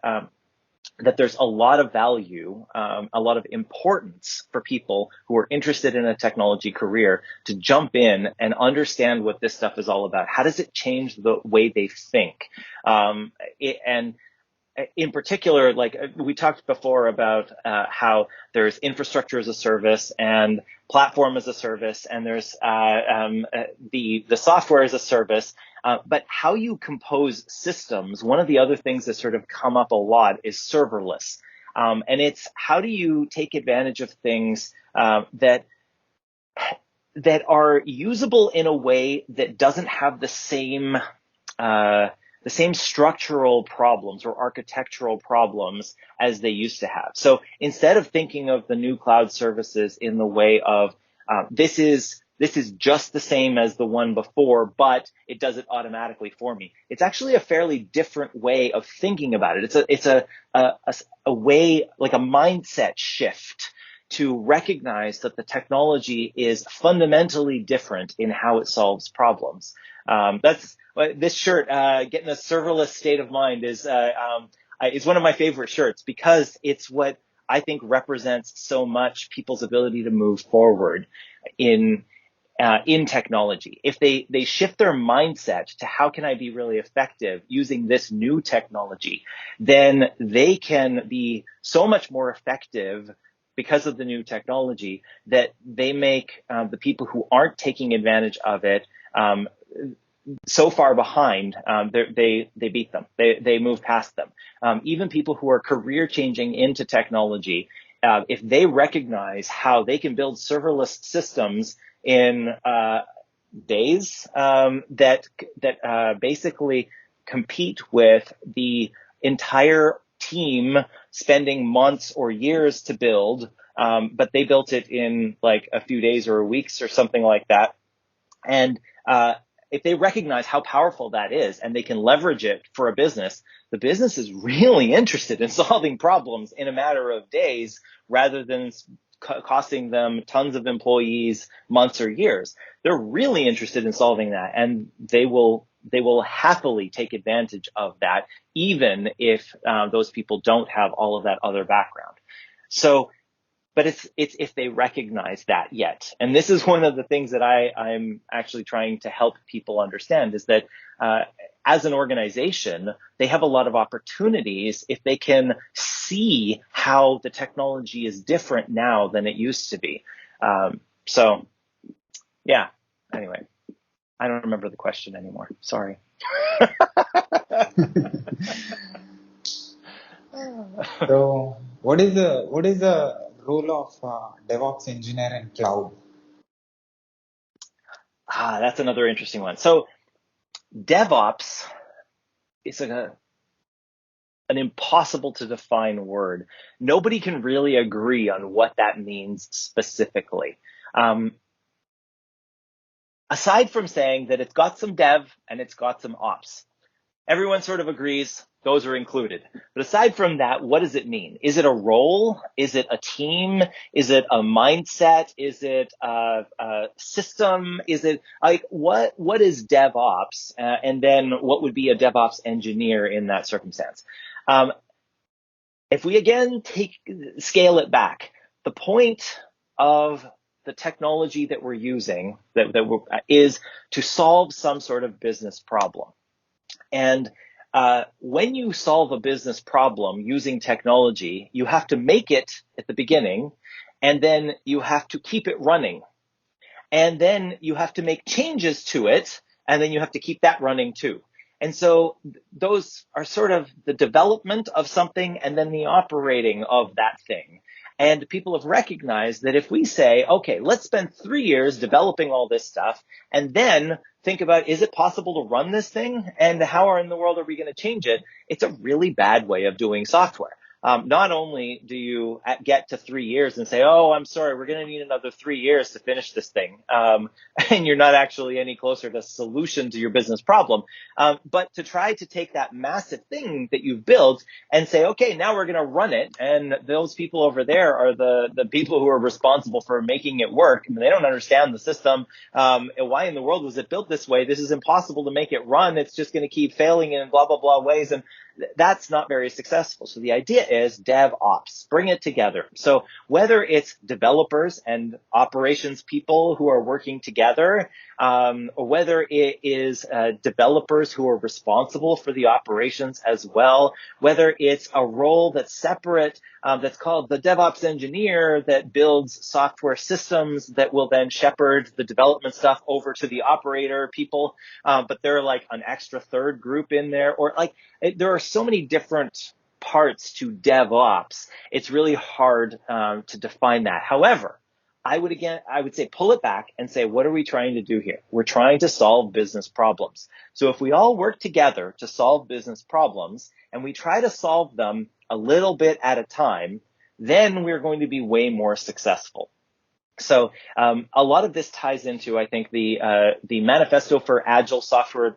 that there's a lot of value, a lot of importance for people who are interested in a technology career to jump in and understand what this stuff is all about. How does it change the way they think? And in particular, like we talked before about how there's infrastructure as a service and platform as a service, and there's the software as a service. But how you compose systems, one of the other things that sort of come up a lot is serverless. And it's how do you take advantage of things that are usable in a way that doesn't have the same structural problems or architectural problems as they used to have. So instead of thinking of the new cloud services in the way of this is just the same as the one before, but it does it automatically for me, it's actually a fairly different way of thinking about it. It's a way, like a mindset shift to recognize that the technology is fundamentally different in how it solves problems. That's this shirt, getting a serverless state of mind, is one of my favorite shirts, because it's what I think represents so much people's ability to move forward in technology. If they shift their mindset to how can I be really effective using this new technology, then they can be so much more effective because of the new technology, that they make the people who aren't taking advantage of it so far behind. They beat them. They move past them. Even people who are career changing into technology, if they recognize how they can build serverless systems in days that basically compete with the entire team spending months or years to build, but they built it in like a few days or weeks or something like that. And if they recognize how powerful that is and they can leverage it for a business, the business is really interested in solving problems in a matter of days rather than costing them tons of employees, months or years. They're really interested in solving that, and they will happily take advantage of that, even if those people don't have all of that other background. So, but it's if they recognize that yet. And this is one of the things that I'm actually trying to help people understand, is that as an organization, they have a lot of opportunities if they can see how the technology is different now than it used to be. So, yeah, anyway, I don't remember the question anymore. Sorry. So, what is the role of DevOps engineer in cloud? That's another interesting one. So, DevOps is an impossible to define word. Nobody can really agree on what that means specifically. Aside from saying that it's got some dev and it's got some ops. Everyone sort of agrees those are included. But aside from that, what does it mean? Is it a role? Is it a team? Is it a mindset? Is it a system? Is it like what is DevOps? And then what would be a DevOps engineer in that circumstance? If we again scale it back, the point of the technology that we're using is to solve some sort of business problem. And when you solve a business problem using technology, you have to make it at the beginning, and then you have to keep it running. And then you have to make changes to it, and then you have to keep that running too. And so those are sort of the development of something and then the operating of that thing. And people have recognized that if we say, okay, let's spend 3 years developing all this stuff and then think about, is it possible to run this thing? And how in the world are we going to change it? It's a really bad way of doing software. not only do you get to 3 years and say, oh, I'm sorry, we're going to need another 3 years to finish this thing, and you're not actually any closer to a solution to your business problem, but to try to take that massive thing that you've built and say, okay, now we're going to run it, and those people over there are the people who are responsible for making it work. I mean, they don't understand the system. Why in the world was it built this way? This is impossible to make it run. It's just going to keep failing in blah, blah, blah ways. And that's not very successful. So the idea is DevOps, bring it together. So whether it's developers and operations people who are working together, or whether it is developers who are responsible for the operations as well, whether it's a role that's separate, that's called the DevOps engineer that builds software systems that will then shepherd the development stuff over to the operator people, but they're like an extra third group in there, or like there are so many different parts to DevOps. It's really hard to define that. However, I would say pull it back and say, what are we trying to do here? We're trying to solve business problems. So if we all work together to solve business problems and we try to solve them a little bit at a time, then we're going to be way more successful. So a lot of this ties into, I think, the Manifesto for Agile Software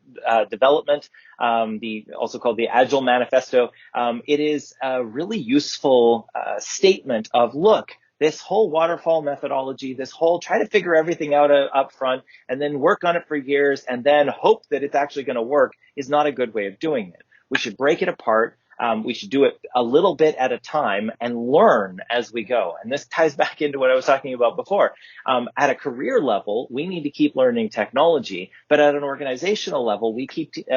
Development, also called the Agile Manifesto. It is a really useful statement of, look, this whole waterfall methodology, this whole try to figure everything out up front and then work on it for years and then hope that it's actually going to work is not a good way of doing it. We should break it apart. We should do it a little bit at a time and learn as we go. And this ties back into what I was talking about before. At a career level, we need to keep learning technology, but at an organizational level, we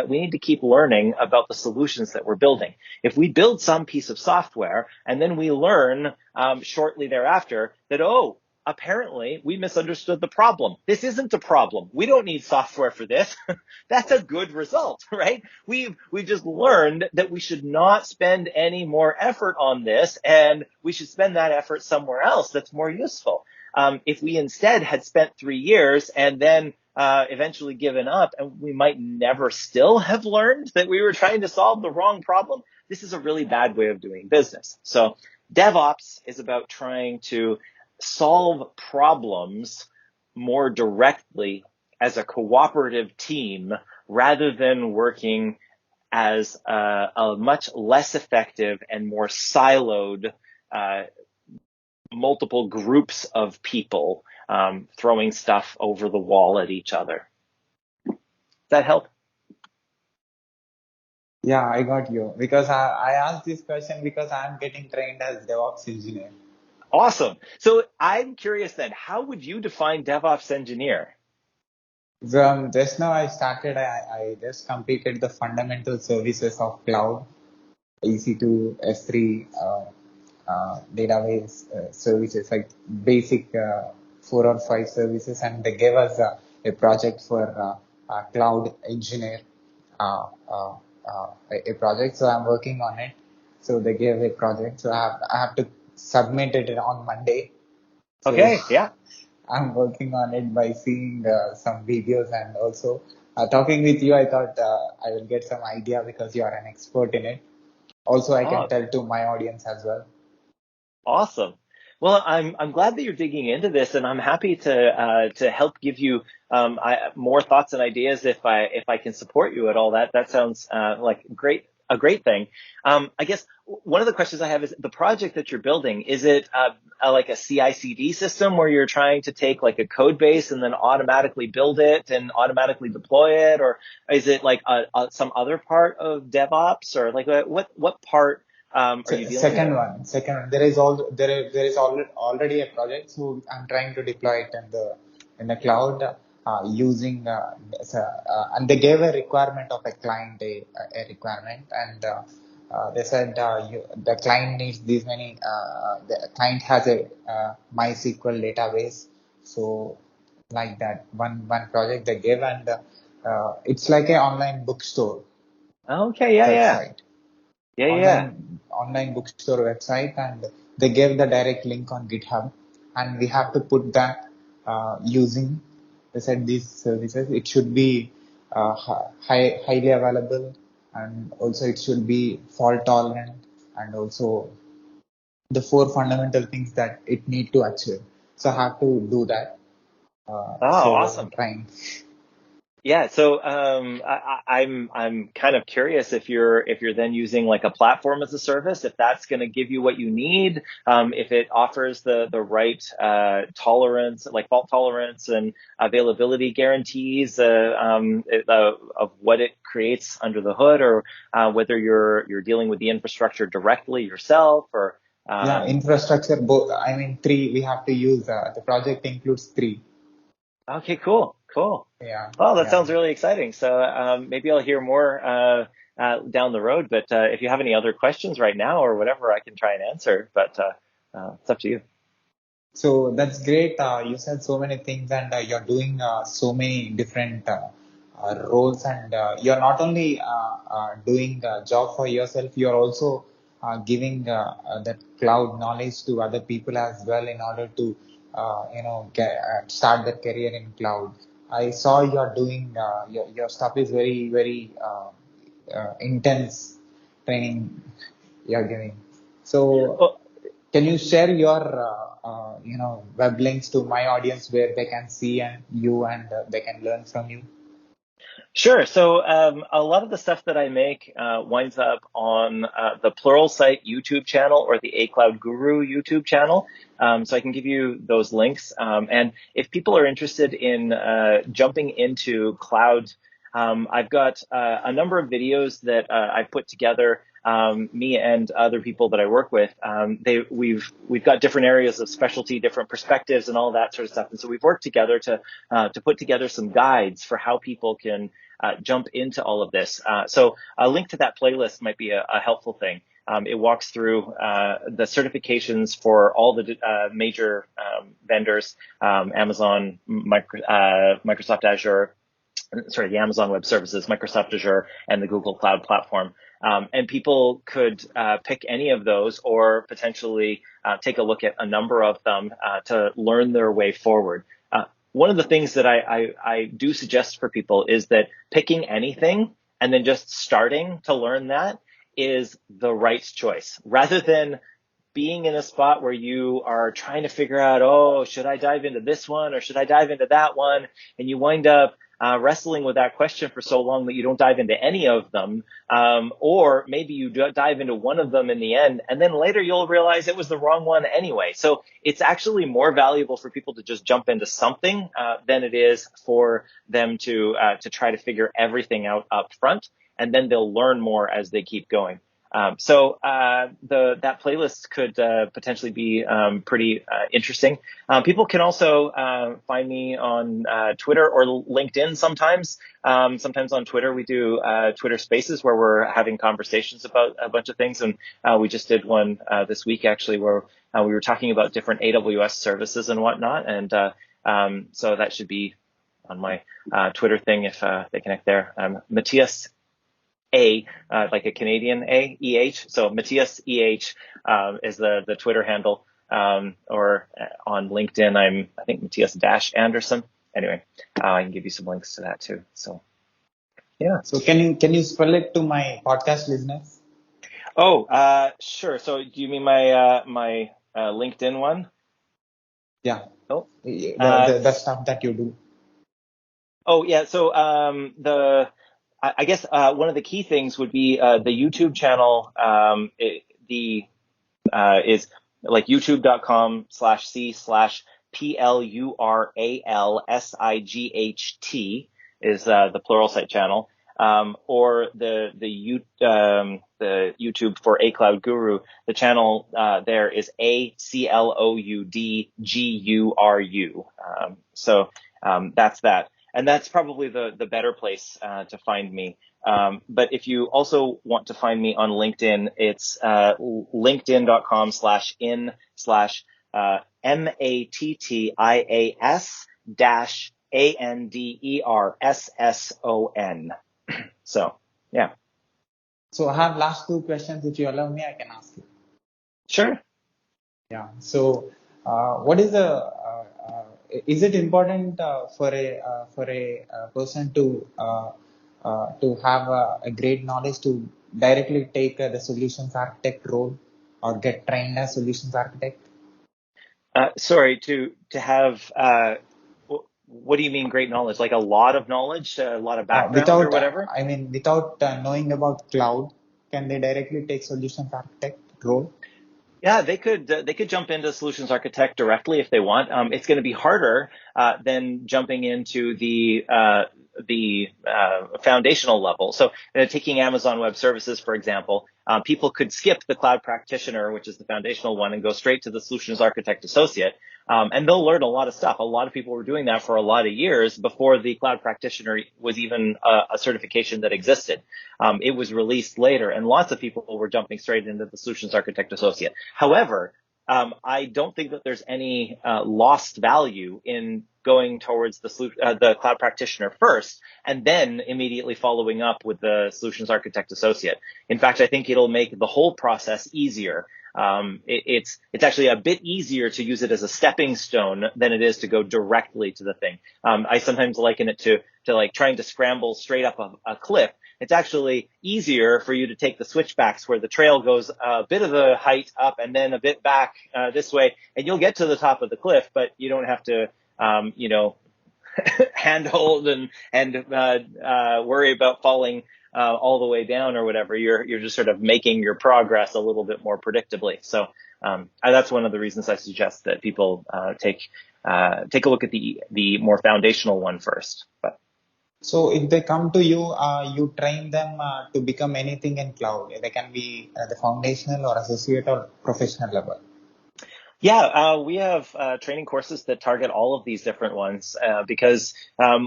need to keep learning about the solutions that we're building. If we build some piece of software and then we learn shortly thereafter that, apparently we misunderstood the problem. This isn't a problem. We don't need software for this. That's a good result, right? We've just learned that we should not spend any more effort on this, and we should spend that effort somewhere else that's more useful. If we instead had spent 3 years and then eventually given up, and we might never still have learned that we were trying to solve the wrong problem, this is a really bad way of doing business. So DevOps is about trying to solve problems more directly as a cooperative team rather than working as a much less effective and more siloed multiple groups of people throwing stuff over the wall at each other. Does that help? Yeah, I got you. Because I asked this question because I'm getting trained as DevOps engineer. Awesome. So I'm curious then, how would you define DevOps engineer? So just now I just completed the fundamental services of cloud, EC2, S3, database services, like basic 4 or 5 services, and they gave us a project for a cloud engineer, a project. So I'm working on it. So they gave a project. So I have to submit it on Monday. So Okay, yeah. I'm working on it by seeing some videos, and also talking with you. I thought I will get some idea because you are an expert in it. Also, I can tell to my audience as well. Awesome. Well, I'm glad that you're digging into this, and I'm happy to help give you more thoughts and ideas if I can support you at all. That sounds like a great thing. I guess one of the questions I have is the project that you're building. Is it like a CI/CD system where you're trying to take like a code base and then automatically build it and automatically deploy it, or is it like some other part of DevOps, or like what part? Are you dealing Second with? one. There is already a project, so I'm trying to deploy it in the cloud using and they gave a requirement of a client, a requirement, and they said the client needs these many. The client has a MySQL database, so like that one project they gave, and it's like an online bookstore Okay, yeah. website. Yeah. Online bookstore website, and they gave the direct link on GitHub, and we have to put that using, they said, these services. It should be highly available, and also it should be fault tolerant, and also the four fundamental things that it need to achieve. So I have to do that. Oh, So I'm awesome. trying. Yeah, so I'm kind of curious if you're then using like a platform as a service, if that's going to give you what you need, if it offers the right tolerance, like fault tolerance and availability guarantees of what it creates under the hood, or whether you're dealing with the infrastructure directly yourself, or Yeah, infrastructure, both. I mean, three, we have to use, the project includes three. okay, cool, cool. Yeah, Well, that yeah. sounds really exciting. So maybe I'll hear more down the road. But if you have any other questions right now or whatever, I can try and answer. But it's up to you. So that's great. You said so many things, and you're doing so many different roles, and you're not only doing a job for yourself, you're also giving that cloud knowledge to other people as well in order to, start their career in cloud. I saw you're doing your stuff is very, very intense training you're giving. So Well, can you share your web links to my audience where they can see and you and they can learn from you? sure. So a lot of the stuff that I make winds up on the Pluralsight YouTube channel or the A Cloud Guru YouTube channel. So I can give you those links. And if people are interested in jumping into cloud, I've got a number of videos that I've put together. Me and other people that I work with, we've got different areas of specialty, different perspectives, and all that sort of stuff. And so we've worked together to put together some guides for how people can jump into all of this. So a link to that playlist might be a helpful thing. It walks through the certifications for all the major vendors, Amazon, Microsoft Azure, the Amazon Web Services, Microsoft Azure, and the Google Cloud Platform. And people could pick any of those or potentially take a look at a number of them to learn their way forward. One of the things that I do suggest for people is that picking anything and then just starting to learn that is the right choice, rather than being in a spot where you are trying to figure out, oh, should I dive into this one or should I dive into that one? And you wind up wrestling with that question for so long that you don't dive into any of them. Or maybe you dive into one of them in the end, and then later you'll realize it was the wrong one anyway. So it's actually more valuable for people to just jump into something than it is for them to try to figure everything out up front. And then they'll learn more as they keep going. So that playlist could potentially be pretty interesting. People can also find me on Twitter or LinkedIn sometimes. Sometimes on Twitter we do Twitter Spaces where we're having conversations about a bunch of things, and we just did one this week actually where we were talking about different AWS services and whatnot, and so that should be on my Twitter thing if they connect there. Matthias like a Canadian EH. So Matthias EH is the Twitter handle. Or on LinkedIn, I think Mattias Andersson. Anyway, I can give you some links to that too. So yeah. So can you spell it to my podcast listeners? Oh, sure. So do you mean my LinkedIn one? Yeah, Oh, the stuff that you do. oh yeah. So I guess one of the key things would be the YouTube channel. Is like youtube.com/c/pluralsight is the Pluralsight channel, or the YouTube for A Cloud Guru. The channel there is ACLOUDGURU. So that's that. And that's probably the better place to find me. But if you also want to find me on LinkedIn, it's LinkedIn.com/in/Mattias-Andersson. So, yeah. So I have last two questions. If you allow me, I can ask you. Sure. Yeah. So, what is is it important for a person to have a great knowledge to directly take the solutions architect role? or get trained as solutions architect? Sorry, to have what do you mean great knowledge? Like a lot of knowledge, a lot of background or Without, whatever? without knowing about cloud, can they directly take solutions architect role? Yeah, they could jump into solutions architect directly if they want. It's going to be harder than jumping into the foundational level. So, taking Amazon Web Services, for example, people could skip the cloud practitioner, which is the foundational one, and go straight to the solutions architect associate. And they'll learn a lot of stuff. A lot of people were doing that for a lot of years before the cloud practitioner was even a certification that existed. It was released later, and lots of people were jumping straight into the solutions architect associate. However, I don't think that there's any lost value in going towards the cloud practitioner first, and then immediately following up with the solutions architect associate. In fact, I think it'll make the whole process easier. It's actually a bit easier to use it as a stepping stone than it is to go directly to the thing. I sometimes liken it to like trying to scramble straight up a cliff. It's actually easier for you to take the switchbacks where the trail goes a bit of the height up and then a bit back this way, and you'll get to the top of the cliff, but you don't have to, handhold and worry about falling all the way down or whatever. You're just sort of making your progress a little bit more predictably. So that's one of the reasons I suggest that people take a look at the more foundational one first. But So if they come to you, you train them to become anything in cloud. They can be the foundational or associate or professional level. yeah, we have training courses that target all of these different ones because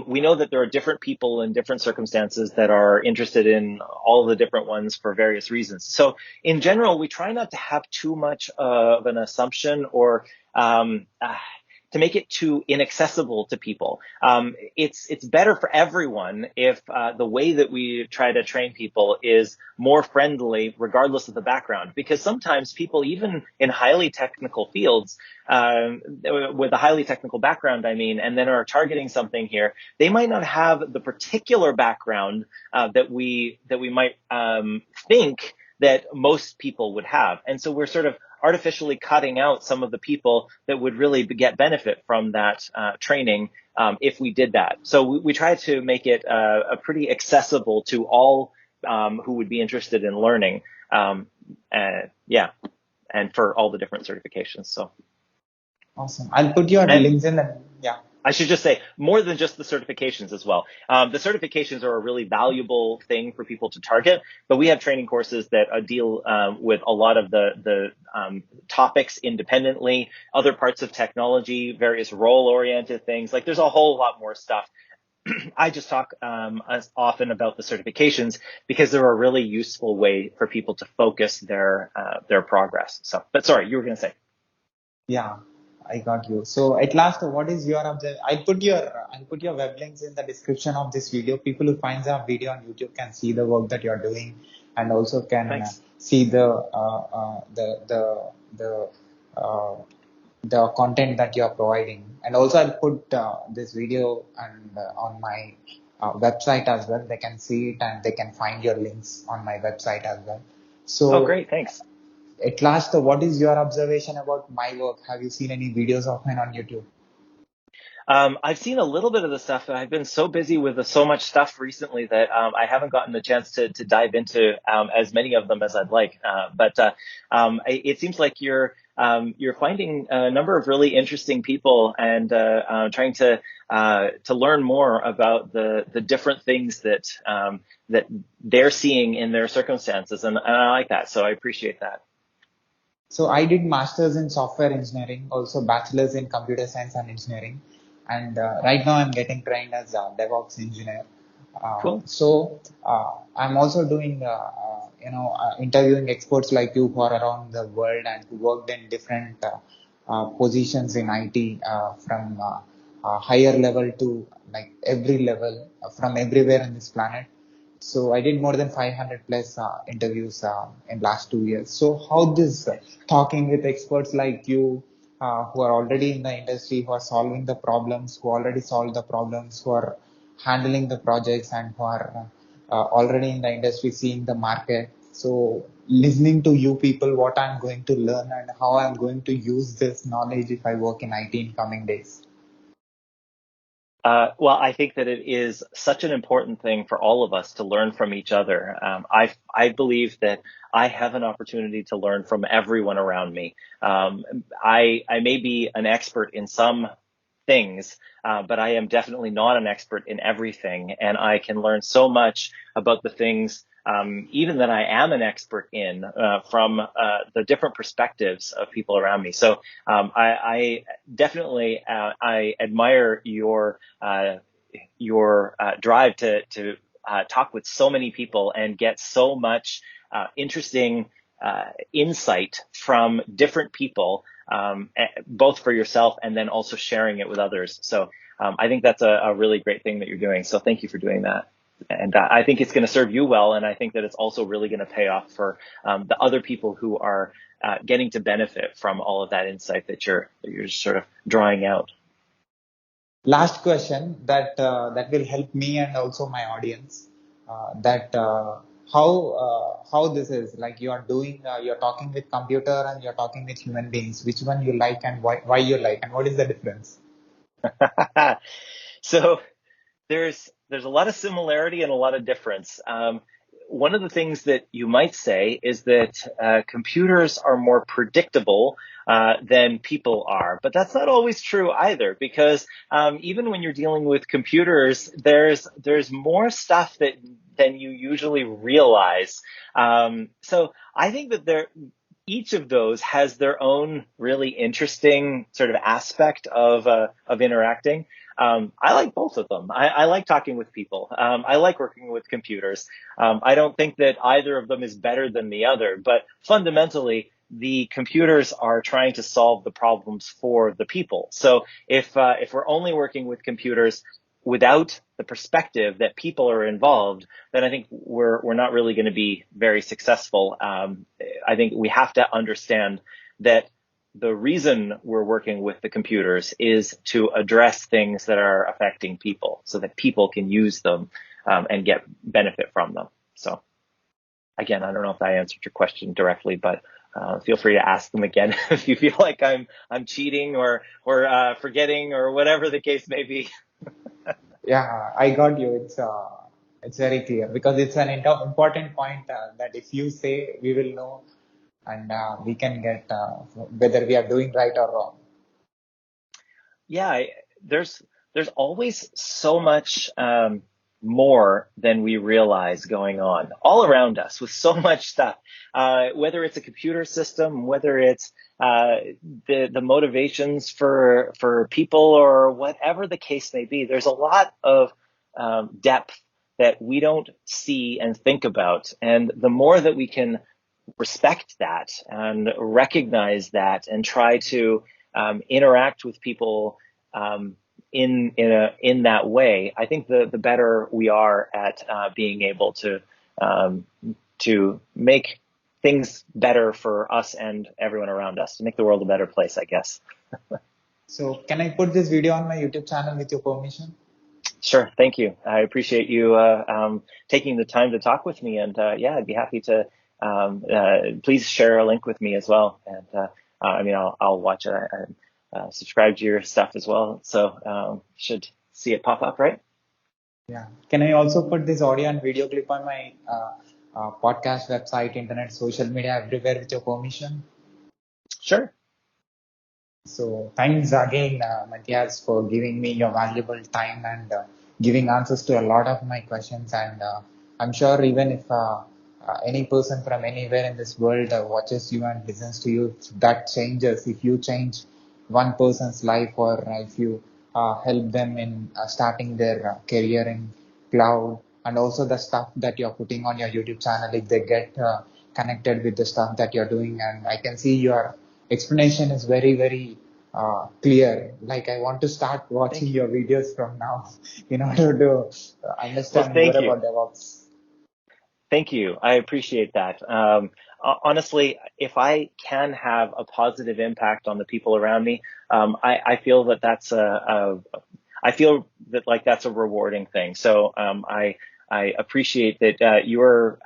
we know that there are different people in different circumstances that are interested in all the different ones for various reasons. So in general, we try not to have too much of an assumption or to make it too inaccessible to people. It's better for everyone if the way that we try to train people is more friendly, regardless of the background. Because sometimes people, even in highly technical fields, with a highly technical background, I mean, and then are targeting something here, they might not have the particular background that we might think that most people would have. And so we're sort of artificially cutting out some of the people that would really get benefit from that training if we did that. So we try to make it a pretty accessible to all who would be interested in learning. Yeah, and for all the different certifications. So Awesome. I'll put your and links in and yeah. I should just say more than just the certifications as well. The certifications are a really valuable thing for people to target, but we have training courses that deal with a lot of the topics independently, other parts of technology, various role-oriented things. Like there's a whole lot more stuff. I just talk often about the certifications because they're a really useful way for people to focus their progress. So, but sorry, you were going to say. Yeah, I got you. So at last, what is your object? I'll put your web links in the description of this video. People who finds our video on YouTube can see the work that you're doing, and also can Thanks. see the uh, the content that you're providing. And also, I'll put this video and on my website as well. They can see it and they can find your links on my website as well. Oh, So great. Thanks. at last, what is your observation about my work? Have you seen any videos of mine on YouTube? I've seen a little bit of the stuff. I've been so busy with so much stuff recently that I haven't gotten the chance to dive into as many of them as I'd like. But it seems like you're finding a number of really interesting people and trying to learn more about the different things that that they're seeing in their circumstances, and I like that. So I appreciate that. So I did masters in software engineering, also bachelor's in computer science and engineering, and right now I'm getting trained as a DevOps engineer. Cool. I'm also doing, interviewing experts like you who are around the world and who worked in different positions in IT, from higher level to like every level, from everywhere on this planet. So I did more than 500 plus interviews in last 2 years. So how this talking with experts like you, who are already in the industry, who are solving the problems, who already solved the problems, who are handling the projects, and who are already in the industry, seeing the market. So listening to you people, what I'm going to learn and how I'm going to use this knowledge if I work in IT in coming days. Well, I think that it is such an important thing for all of us to learn from each other. I believe that I have an opportunity to learn from everyone around me. I may be an expert in some things, but I am definitely not an expert in everything, and I can learn so much about the things, even that I am an expert in, from the different perspectives of people around me. So I definitely I admire your drive to talk with so many people and get so much interesting insight from different people, both for yourself and then also sharing it with others. So I think that's a really great thing that you're doing. So thank you for doing that. And I think it's going to serve you well. And I think that it's also really going to pay off for the other people who are getting to benefit from all of that insight that you're sort of drawing out. Last question that will help me and also my audience. That how this is like you are doing you're talking with computer and you're talking with human beings. Which one you like and why you like and what is the difference? So there's a lot of similarity and a lot of difference. One of the things that you might say is that computers are more predictable than people are, but that's not always true either, because even when you're dealing with computers, there's more stuff that than you usually realize. So I think that each of those has their own really interesting sort of aspect of interacting. I like both of them. I like talking with people. I like working with computers. I don't think that either of them is better than the other, but fundamentally, the computers are trying to solve the problems for the people. So if we're only working with computers without the perspective that people are involved, then I think we're not really going to be very successful. I think we have to understand that the reason we're working with the computers is to address things that are affecting people so that people can use them and get benefit from them. So again, I don't know if I answered your question directly, but feel free to ask them again if you feel like I'm cheating or forgetting or whatever the case may be. Yeah, I got you. It's very clear because it's an important point that if you say, we will know and we can get whether we are doing right or wrong. Yeah, there's always so much more than we realize going on all around us with so much stuff. Whether it's a computer system, whether it's the motivations for people, or whatever the case may be, there's a lot of depth that we don't see and think about. And the more that we can respect that and recognize that and try to interact with people in that way, I think the better we are at being able to make things better for us and everyone around us, to make the world a better place, I guess. So can I put this video on my YouTube channel with your permission? Sure. Thank you. I appreciate you taking the time to talk with me. And yeah, I'd be happy to please share a link with me as well. And I mean, I'll watch it. I subscribe to your stuff as well. So should see it pop up, right? Yeah. Can I also put this audio and video clip on my podcast, website, internet, social media, everywhere with your permission? Sure. So thanks again, Matthias, for giving me your valuable time and giving answers to a lot of my questions. And I'm sure even if any person from anywhere in this world watches you and listens to you, that changes. If you change one person's life or if you help them in starting their career in cloud and also the stuff that you're putting on your YouTube channel, if they get connected with the stuff that you're doing, and I can see your explanation is very, very clear. Like I want to start watching your videos from now in order to Well, understand more thank you. about DevOps. Thank you. I appreciate that. Honestly, if I can have a positive impact on the people around me, I feel that I feel that like that's a rewarding thing. So I appreciate that you're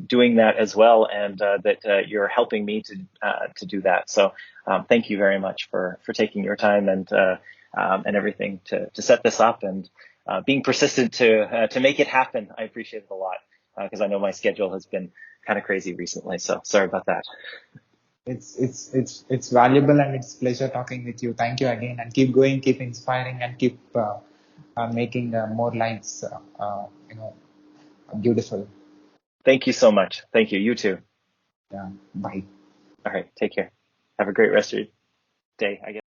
doing that as well, and that you're helping me to do that. So thank you very much for taking your time and everything to set this up, and being persistent to make it happen. I appreciate it a lot, because I know my schedule has been kind of crazy recently. So sorry about that. It's valuable, and it's pleasure talking with you. Thank you again, and keep going, keep inspiring, and keep making more lives beautiful. Thank you so much. Thank you. You too. Yeah. Bye. All right. Take care. Have a great rest of your day, I guess.